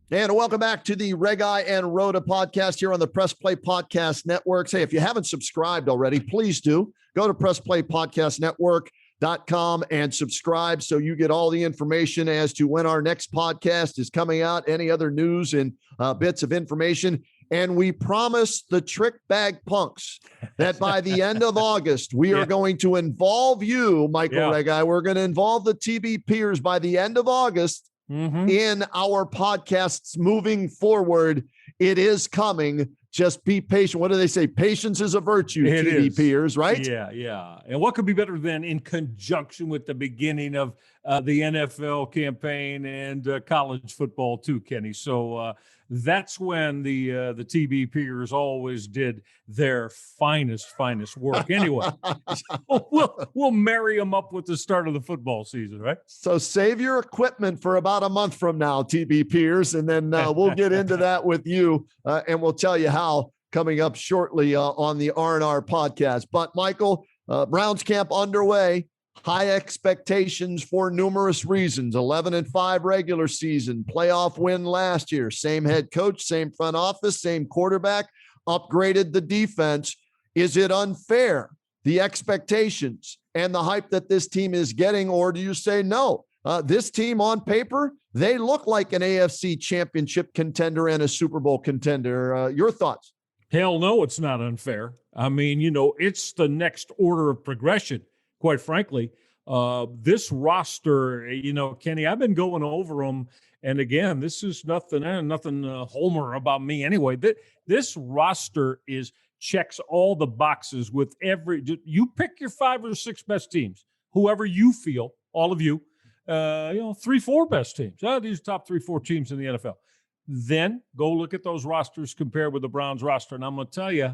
And welcome back to the Regi and Rhoda podcast here on the Press Play Podcast Network. Hey, if you haven't subscribed already, please do. Go to PressPlayPodcastNetwork.com and subscribe so you get all the information as to when our next podcast is coming out, any other news and bits of information. And we promise the trick bag punks that by the end of August, we are going to involve you, Michael Regi. We're going to involve the TBPers by the end of August in our podcasts moving forward. It is coming. Just be patient. What do they say? Patience is a virtue, TBPers, right? Yeah. And what could be better than in conjunction with the beginning of the NFL campaign and college football too, Kenny? So that's when the TBPers always did their finest work. Anyway, so we'll marry them up with the start of the football season, right? So save your equipment for about a month from now, TBPers, and then we'll get into that with you, and we'll tell you how coming up shortly on the R&R podcast. But Michael, Browns camp underway. High expectations for numerous reasons. 11-5 regular season, playoff win last year. Same head coach, same front office, same quarterback, upgraded the defense. Is it unfair, the expectations and the hype that this team is getting, or do you say no? This team on paper, they look like an AFC championship contender and a Super Bowl contender. Your thoughts? Hell no, it's not unfair. I mean, it's the next order of progression. Quite frankly, this roster, Kenny, I've been going over them. And again, this is nothing Homer about me anyway. This roster checks all the boxes with you pick your 5 or 6 best teams, whoever you feel, all of you, 3-4 best teams. These top 3-4 teams in the NFL. Then go look at those rosters compared with the Browns roster. And I'm going to tell you,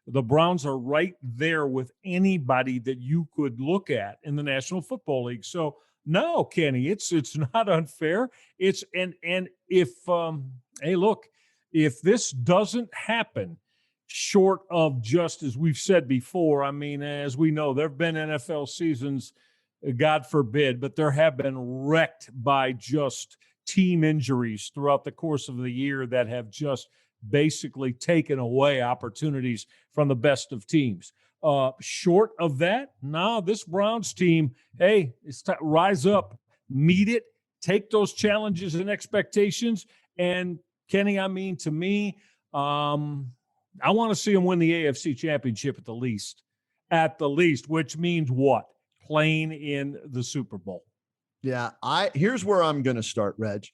the Browns are right there with anybody that you could look at in the National Football League. So no, Kenny, it's not unfair. And if this doesn't happen short of just, as we've said before, I mean, as we know, there have been NFL seasons, God forbid, but there have been wrecked by just team injuries throughout the course of the year that have just basically taken away opportunities from the best of teams. Short of that, this Browns team, it's time to rise up, meet it, take those challenges and expectations. And Kenny, I mean, to me, I want to see them win the AFC championship at the least, which means what? Playing in the Super Bowl. Yeah, here's where I'm going to start, Reg.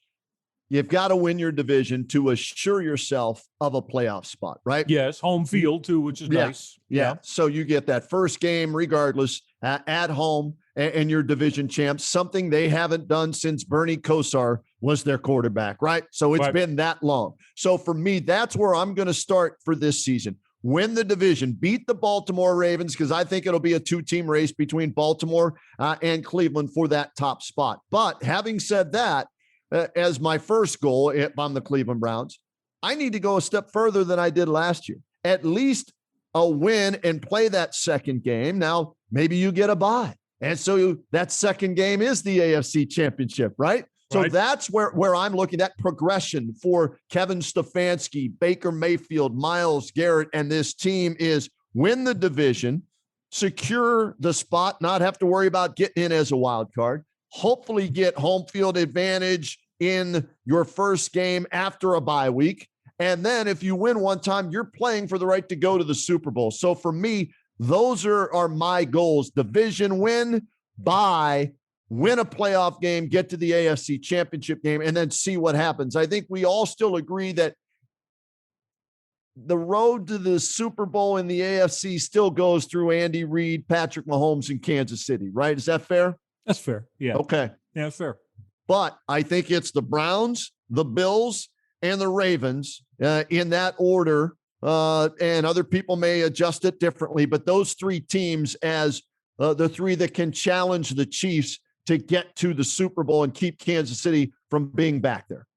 You've got to win your division to assure yourself of a playoff spot, right? Yes, home field too, which is nice. Yeah. So you get that first game regardless at home and your division champs, something they haven't done since Bernie Kosar was their quarterback, right? So it's been that long. So for me, that's where I'm going to start for this season. Win the division, beat the Baltimore Ravens, because I think it'll be a 2-team race between Baltimore and Cleveland for that top spot. But having said that, as my first goal, if I'm the Cleveland Browns, I need to go a step further than I did last year. At least a win and play that second game. Now, maybe you get a bye. And so that second game is the AFC championship, right? So Right. that's where I'm looking at progression for Kevin Stefanski, Baker Mayfield, Myles Garrett, and this team is win the division, secure the spot, not have to worry about getting in as a wild card, hopefully get home field advantage in your first game after a bye week. And then if you win one time, you're playing for the right to go to the Super Bowl. So for me, those are my goals. Division win, bye, win a playoff game, get to the AFC Championship game, and then see what happens. I think we all still agree that the road to the Super Bowl in the AFC still goes through Andy Reid, Patrick Mahomes, and Kansas City, right? Is that fair? That's fair. Yeah. Okay. Yeah, that's fair. But I think it's the Browns, the Bills, and the Ravens in that order. And other people may adjust it differently, but those three teams as the three that can challenge the Chiefs to get to the Super Bowl and keep Kansas City from being back there.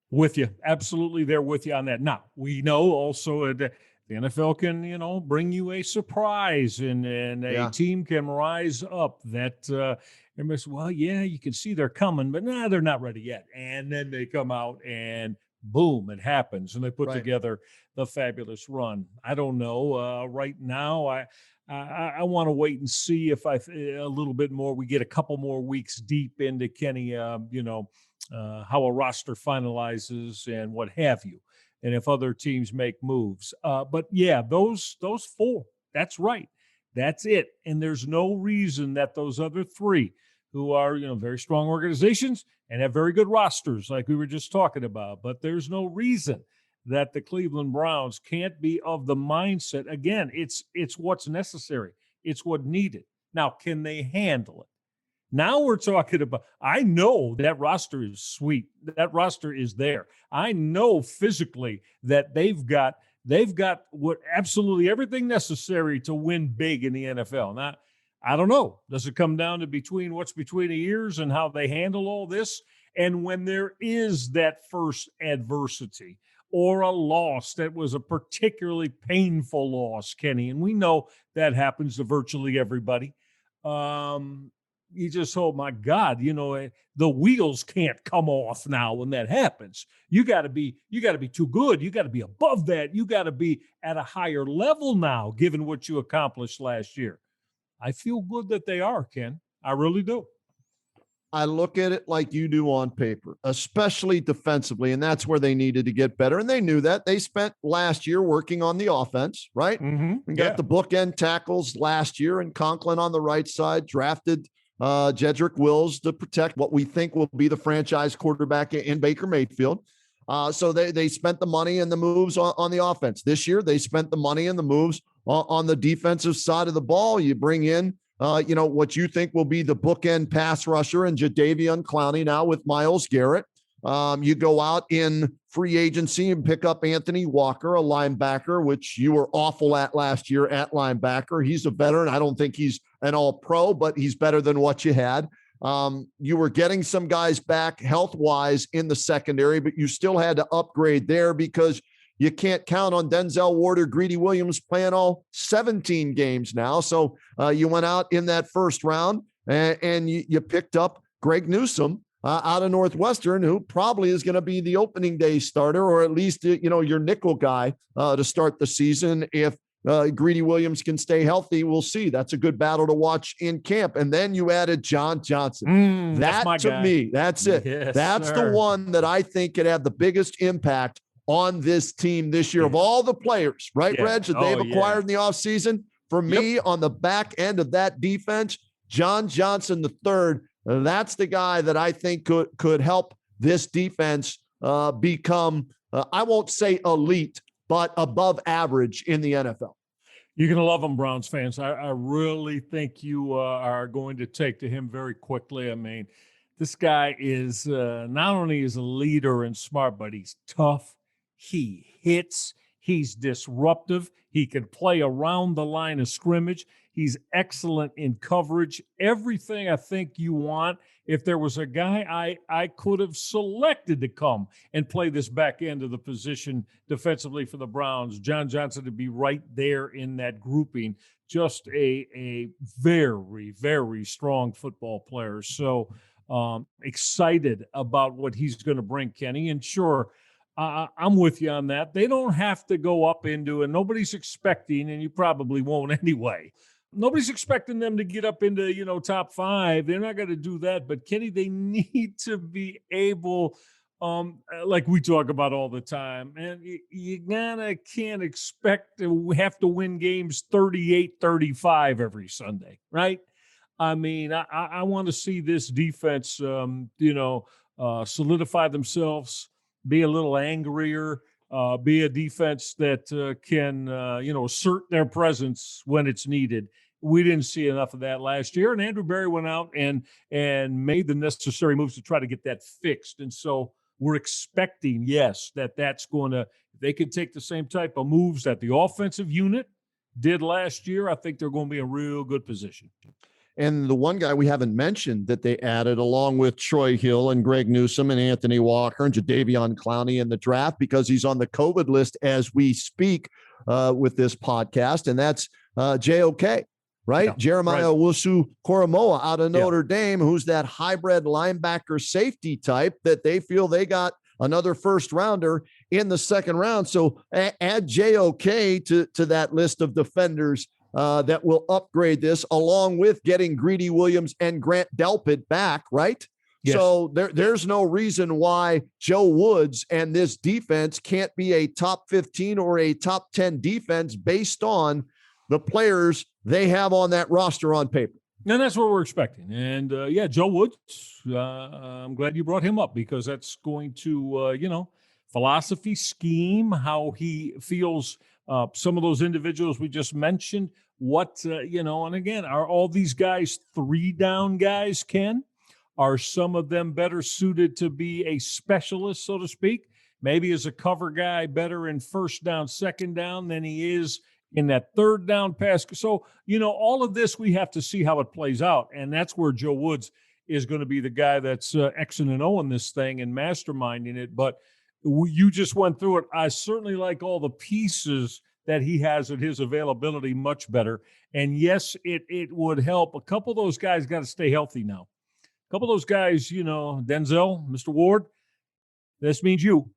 With you. Absolutely there with you on that. Now, we know also the NFL can, bring you a surprise and a team can rise up that everybody's, well, yeah, you can see they're coming, but they're not ready yet. And then they come out and boom, it happens. And they put together the fabulous run. I don't know. Right now, I want to wait and see if a little bit more, we get a couple more weeks deep into Kenny, how a roster finalizes and what have you. And if other teams make moves. But yeah, those four, that's right. That's it. And there's no reason that those other three who are, very strong organizations and have very good rosters like we were just talking about, but there's no reason that the Cleveland Browns can't be of the mindset. Again, it's what's necessary. It's what needed. Now, can they handle it? Now we're talking about, I know that roster is sweet. That roster is there. I know physically that they've got what absolutely everything necessary to win big in the NFL. Now, I don't know. Does it come down to what's between the ears and how they handle all this? And when there is that first adversity or a loss that was a particularly painful loss, Kenny, and we know that happens to virtually everybody. You just hope, my God, the wheels can't come off now when that happens. You got to be too good. You got to be above that. You got to be at a higher level now, given what you accomplished last year. I feel good that they are, Ken. I really do. I look at it like you do on paper, especially defensively, and that's where they needed to get better. And they knew that. They spent last year working on the offense, right? Mm-hmm. We got the bookend tackles last year, and Conklin on the right side, drafted Jedrick Wills to protect what we think will be the franchise quarterback in Baker Mayfield. So they spent the money and the moves on the offense. This year, they spent the money and the moves on the defensive side of the ball. You bring in, what you think will be the bookend pass rusher and Jadeveon Clowney now with Myles Garrett. You go out in free agency and pick up Anthony Walker, a linebacker, which you were awful at last year at linebacker. He's a veteran. I don't think he's an all-pro, but he's better than what you had. You were getting some guys back health-wise in the secondary, but you still had to upgrade there because you can't count on Denzel Ward or Greedy Williams playing all 17 games now. So you went out in that first round and you picked up Greg Newsome out of Northwestern, who probably is going to be the opening day starter, or at least, your nickel guy to start the season. If Greedy Williams can stay healthy, we'll see. That's a good battle to watch in camp. And then you added John Johnson. That to guy. Me, that's it. Yes, that's the one that I think could have the biggest impact on this team this year of all the players, right, Reg, that they've acquired in the offseason. For me, on the back end of that defense, John Johnson III, that's the guy that I think could help this defense become, I won't say elite, but above average in the NFL. You're going to love him, Browns fans. I really think you are going to take to him very quickly. I mean, this guy is not only is a leader and smart, but he's tough. He hits. He's disruptive. He can play around the line of scrimmage. He's excellent in coverage. Everything I think you want. If there was a guy I could have selected to come and play this back end of the position defensively for the Browns, John Johnson to be right there in that grouping. Just a very, very strong football player. So excited about what he's going to bring, Kenny. And sure, I'm with you on that. They don't have to go up into, and nobody's expecting, and you probably won't anyway. Nobody's expecting them to get up into, top 5. They're not going to do that. But Kenny, they need to be able, like we talk about all the time, and you can't expect to have to win games 38-35 every Sunday, right? I mean, I want to see this defense, solidify themselves, be a little angrier, be a defense that can, assert their presence when it's needed. We didn't see enough of that last year, and Andrew Berry went out and made the necessary moves to try to get that fixed. And so we're expecting, yes, that's going to, if they can take the same type of moves that the offensive unit did last year, I think they're going to be in a real good position. And the one guy we haven't mentioned that they added, along with Troy Hill and Greg Newsome and Anthony Walker and Jadeveon Clowney in the draft, because he's on the COVID list as we speak with this podcast, and that's JOK, right? Yeah, Jeremiah right. Owusu-Koramoah out of Notre Dame, who's that hybrid linebacker safety type that they feel they got another first rounder in the second round. So add JOK to that list of defenders that will upgrade this, along with getting Greedy Williams and Grant Delpit back, right? Yes. So there's no reason why Joe Woods and this defense can't be a top 15 or a top 10 defense based on the players they have on that roster on paper. And that's what we're expecting. And Joe Woods, I'm glad you brought him up, because that's going to, philosophy, scheme, how he feels some of those individuals we just mentioned, and again, are all these guys 3-down guys, Ken? Are some of them better suited to be a specialist, so to speak? Maybe as a cover guy, better in first down, second down than he is in that third down pass. So, all of this, we have to see how it plays out. And that's where Joe Woods is going to be the guy that's Xing and Oing this thing and masterminding it. But you just went through it. I certainly like all the pieces that he has at his availability much better. And yes, it would help. A couple of those guys got to stay healthy now. A couple of those guys, Denzel, Mr. Ward, this means you.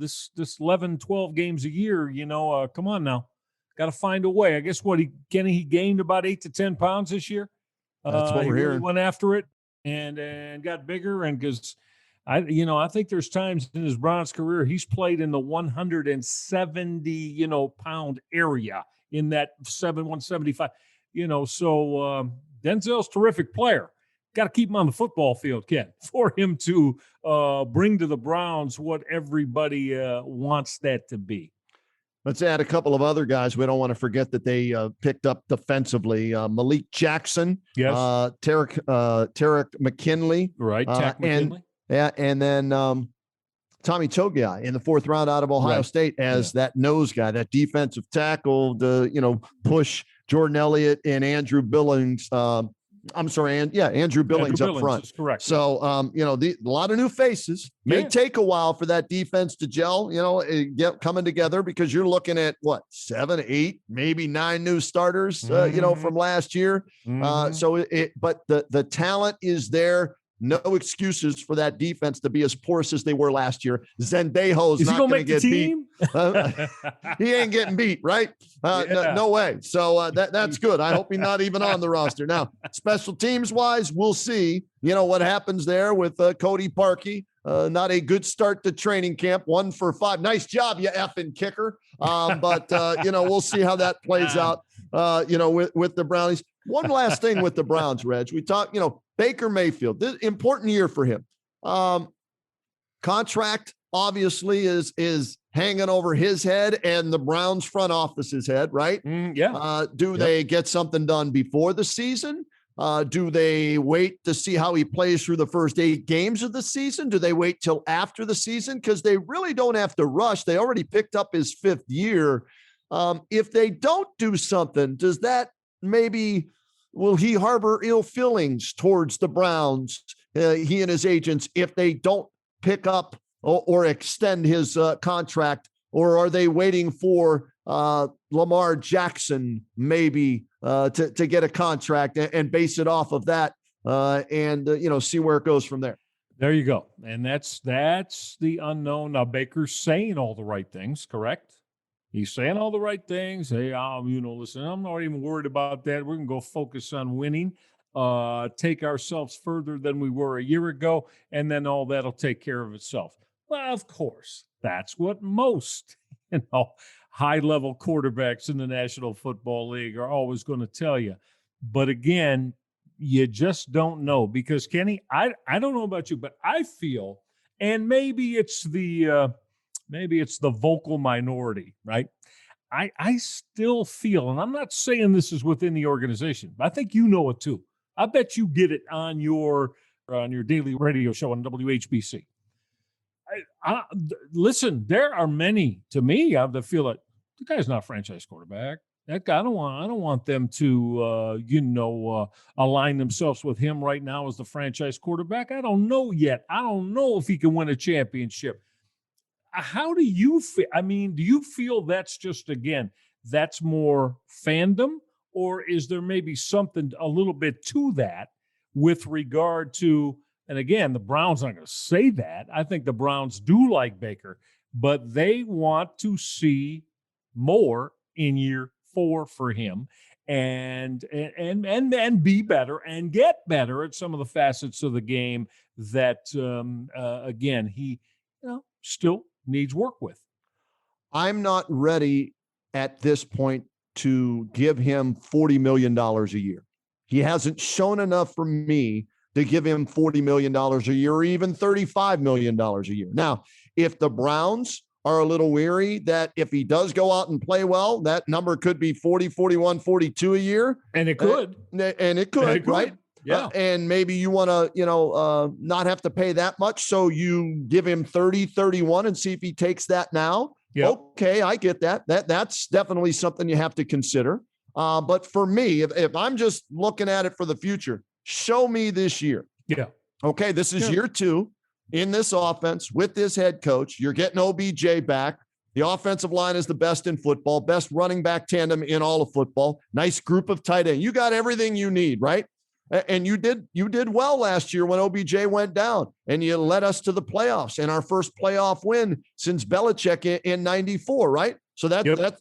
This 11, 12 games a year, come on now. Got to find a way. I guess he gained about 8 to 10 pounds this year. That's what we're he hearing. Really went after it and got bigger. And because I think there's times in his Browns career he's played in the 170 pound area, in that 175. So Denzel's a terrific player. Got to keep him on the football field, Ken, for him to bring to the Browns what everybody wants that to be. Let's add a couple of other guys. We don't want to forget that they picked up defensively. Malik Jackson, yes, Tarek McKinley, right, McKinley. And then Tommy Togiai in the 4th round out of Ohio State as that nose guy, that defensive tackle to push Jordan Elliott and Andrew Billings. Andrew Billings up front. Is correct. So, a lot of new faces. May take a while for that defense to gel, get coming together, because you're looking at 7, 8, maybe 9 new starters, from last year. Mm-hmm. But the talent is there. No excuses for that defense to be as porous as they were last year. Zendejo is not going to get beat. He ain't getting beat, right? No way. So that's good. I hope he's not even on the roster. Now, special teams wise, we'll see, what happens there with Cody Parkey. Not a good start to training camp. 1 for 5. Nice job, you effing kicker. But we'll see how that plays out, with the Brownies. One last thing with the Browns, Reg. We talk, Baker Mayfield, this important year for him. Contract obviously is hanging over his head and the Browns front office's head, right? They get something done before the season? Do they wait to see how he plays through the first 8 games of the season? Do they wait till after the season? Because they really don't have to rush. They already picked up his 5th year. If they don't do something, does that will he harbor ill feelings towards the Browns, he and his agents, if they don't pick up or extend his contract? Or are they waiting for Lamar Jackson maybe to get a contract and base it off of that and see where it goes from there. There you go. And that's the unknown. Now, Baker's saying all the right things, correct? He's saying all the right things. Hey, listen, I'm not even worried about that. We're going to go focus on winning, take ourselves further than we were a year ago, and then all that'll take care of itself. Well, of course, that's what most, high-level quarterbacks in the National Football League are always going to tell you. But again, you just don't know, because Kenny, I don't know about you, but I feel, and maybe it's the vocal minority, right? I still feel, and I'm not saying this is within the organization, but I think you know it too. I bet you get it on your daily radio show on WHBC. Listen, there are many, to me, that feel like the guy's not a franchise quarterback. That guy, I don't want them to, align themselves with him right now as the franchise quarterback. I don't know yet. I don't know if he can win a championship. How do you feel? I mean, do you feel that's just, again, that's more fandom, or is there maybe something a little bit to that with regard to, and again, the Browns aren't going to say that. I think the Browns do like Baker, but they want to see more in year 4 for him, and be better and get better at some of the facets of the game that again, he still needs work with. I'm not ready at this point to give him $40 million a year. He hasn't shown enough for me to give him $40 million a year, or even $35 million a year. Now, if the Browns are a little weary that if he does go out and play well, that number could be 40, 41, 42 a year. And it could. And it could, right? Yeah. And maybe you want to, not have to pay that much. So you give him 30, 31 and see if he takes that now. Yep. Okay, I get that. That's definitely something you have to consider. But for me, if I'm just looking at it for the future, show me this year. Yeah. Okay, this is year 2 in this offense with this head coach. You're getting OBJ back. The offensive line is the best in football, best running back tandem in all of football. Nice group of tight end. You got everything you need, right? And you did well last year when OBJ went down, and you led us to the playoffs and our first playoff win since Belichick in 94, right? So that's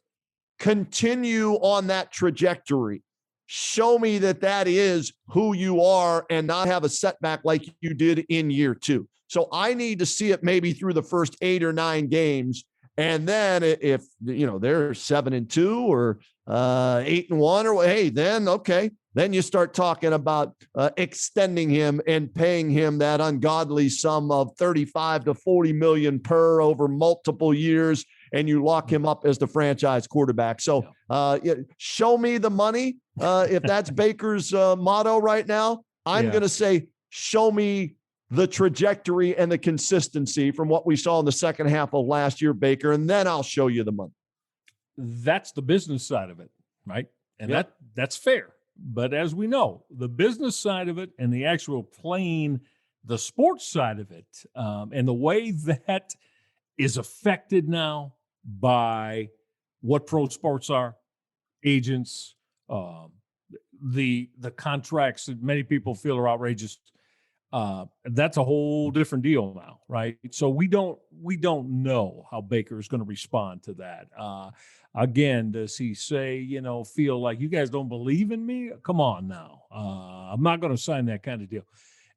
continue on that trajectory. Show me that is who you are and not have a setback like you did in year 2. So I need to see it maybe through the first 8 or 9 games. And then if, they're 7-2 or 8-1 or hey, then, okay. Then you start talking about extending him and paying him that ungodly sum of 35 to 40 million per over multiple years. And you lock him up as the franchise quarterback. So show me the money. If that's Baker's motto right now, I'm going to say, show me the trajectory and the consistency from what we saw in the second half of last year, Baker, and then I'll show you the money. That's the business side of it, right? And that's fair. But as we know, the business side of it and the actual playing, the sports side of it, and the way that is affected now by what pro sports are, agents, the contracts that many people feel are outrageous. That's a whole different deal now, right? So we don't know how Baker is going to respond to that. Again, does he say, feel like you guys don't believe in me? Come on now. I'm not going to sign that kind of deal.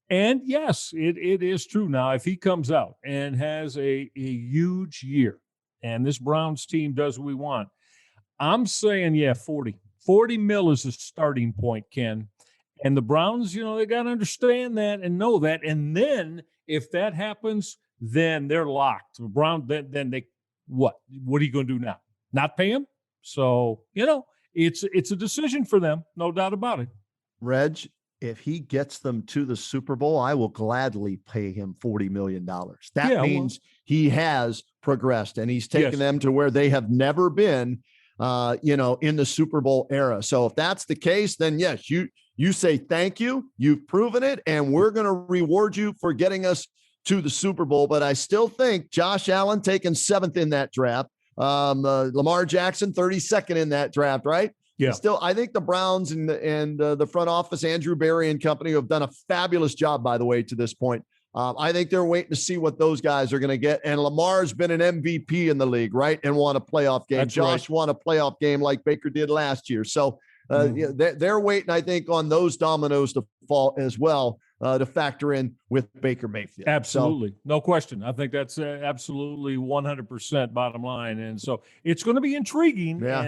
And yes, it is true. Now, if he comes out and has a huge year and this Browns team does what we want, I'm saying, 40 mil is a starting point, Ken. And the Browns, they got to understand that and know that. And then if that happens, then they're locked. The Browns, then they, what are you going to do now? Not pay him? So, it's a decision for them. No doubt about it. Reg, if he gets them to the Super Bowl, I will gladly pay him $40 million. That means he has progressed and he's taken them to where they have never been, in the Super Bowl era. So if that's the case, then yes, you say, thank you. You've proven it. And we're going to reward you for getting us to the Super Bowl. But I still think Josh Allen taken 7th in that draft. Lamar Jackson, 32nd in that draft, right? Yeah. Still, I think the Browns and the front office, Andrew Berry and company, have done a fabulous job, by the way, to this point. I think they're waiting to see what those guys are going to get. And Lamar's been an MVP in the league, right? And won a playoff game. That's Josh right. won a playoff game like Baker did last year. So they're waiting, I think, on those dominoes to fall as well to factor in with Baker Mayfield. Absolutely. No question. I think that's absolutely 100% bottom line. And so it's going to be intriguing. Yeah.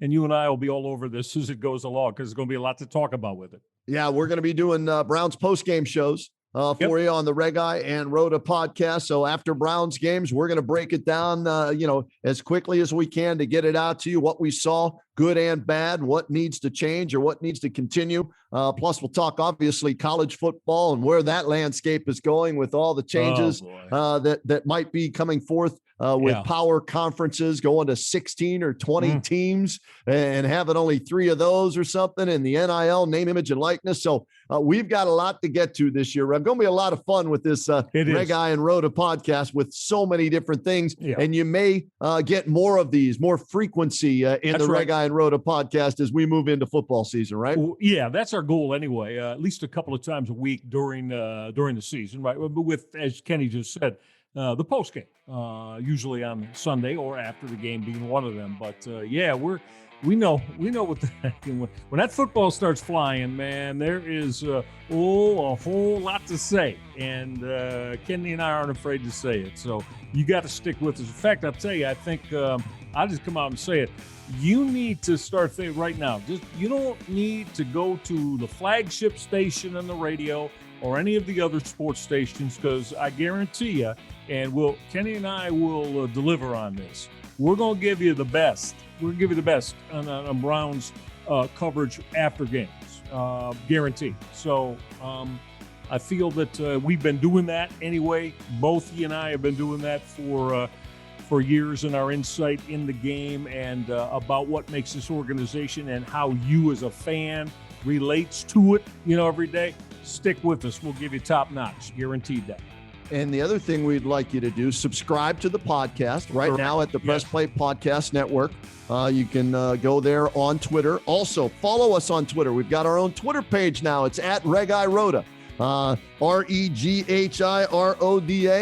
And you and I will be all over this as it goes along because there's going to be a lot to talk about with it. Yeah, we're going to be doing Browns post-game shows for you on the Red Eye and Rhoda podcast. So after Browns games, we're going to break it down, as quickly as we can to get it out to you, what we saw, good and bad, what needs to change or what needs to continue. Plus, we'll talk, obviously, college football and where that landscape is going with all the changes that might be coming forth with power conferences going to 16 or 20 teams and having only 3 of those or something, and the NIL, name, image, and likeness. So we've got a lot to get to this year. It's going to be a lot of fun with this Red Eye and Rhoda podcast with so many different things. Yeah. And you may get more of these, more frequency in the Red Eye and Rhoda podcast as we move into football season, right? Yeah, that's our goal anyway, at least a couple of times a week during the season, right? But with, as Kenny just said, the post game, usually on Sunday or after the game being one of them. But we know what when that football starts flying, man, there is a whole lot to say, and Kenny and I aren't afraid to say it. So you got to stick with us. In fact, I'll tell you, I think I'll just come out and say it. You need to start thinking right now. You don't need to go to the flagship station on the radio or any of the other sports stations, because I guarantee you, and Kenny and I will deliver on this. We're going to give you the best. We're going to give you the best on Browns coverage after games, guaranteed. So I feel that we've been doing that anyway. Both he and I have been doing that for years, in our insight in the game and about what makes this organization and how you as a fan relates to it, every day. Stick with us. We'll give you top notch. Guaranteed that. And the other thing we'd like you to do, subscribe to the podcast right now at the Press Play Podcast Network. You can go there on Twitter. Also, follow us on Twitter. We've got our own Twitter page now. It's at RegIRoda. REGHIRODA.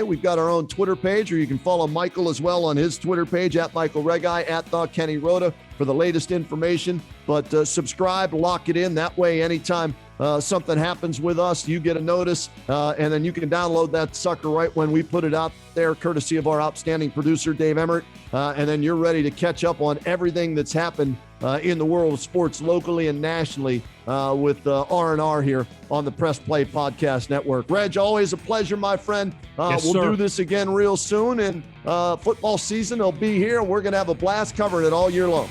We've got our own Twitter page, or you can follow Michael as well on his Twitter page at Michael Regai, at the Kenny Rhoda for the latest information. But subscribe, lock it in. That way, anytime something happens with us, you get a notice, and then you can download that sucker right when we put it out there, courtesy of our outstanding producer, Dave Emmert. And then you're ready to catch up on everything that's happened in the world of sports locally and nationally with R&R here on the Press Play Podcast Network. Reg, always a pleasure, my friend. Yes, we'll sir. do this again real soon, and football season will be here. We're going to have a blast covering it all year long.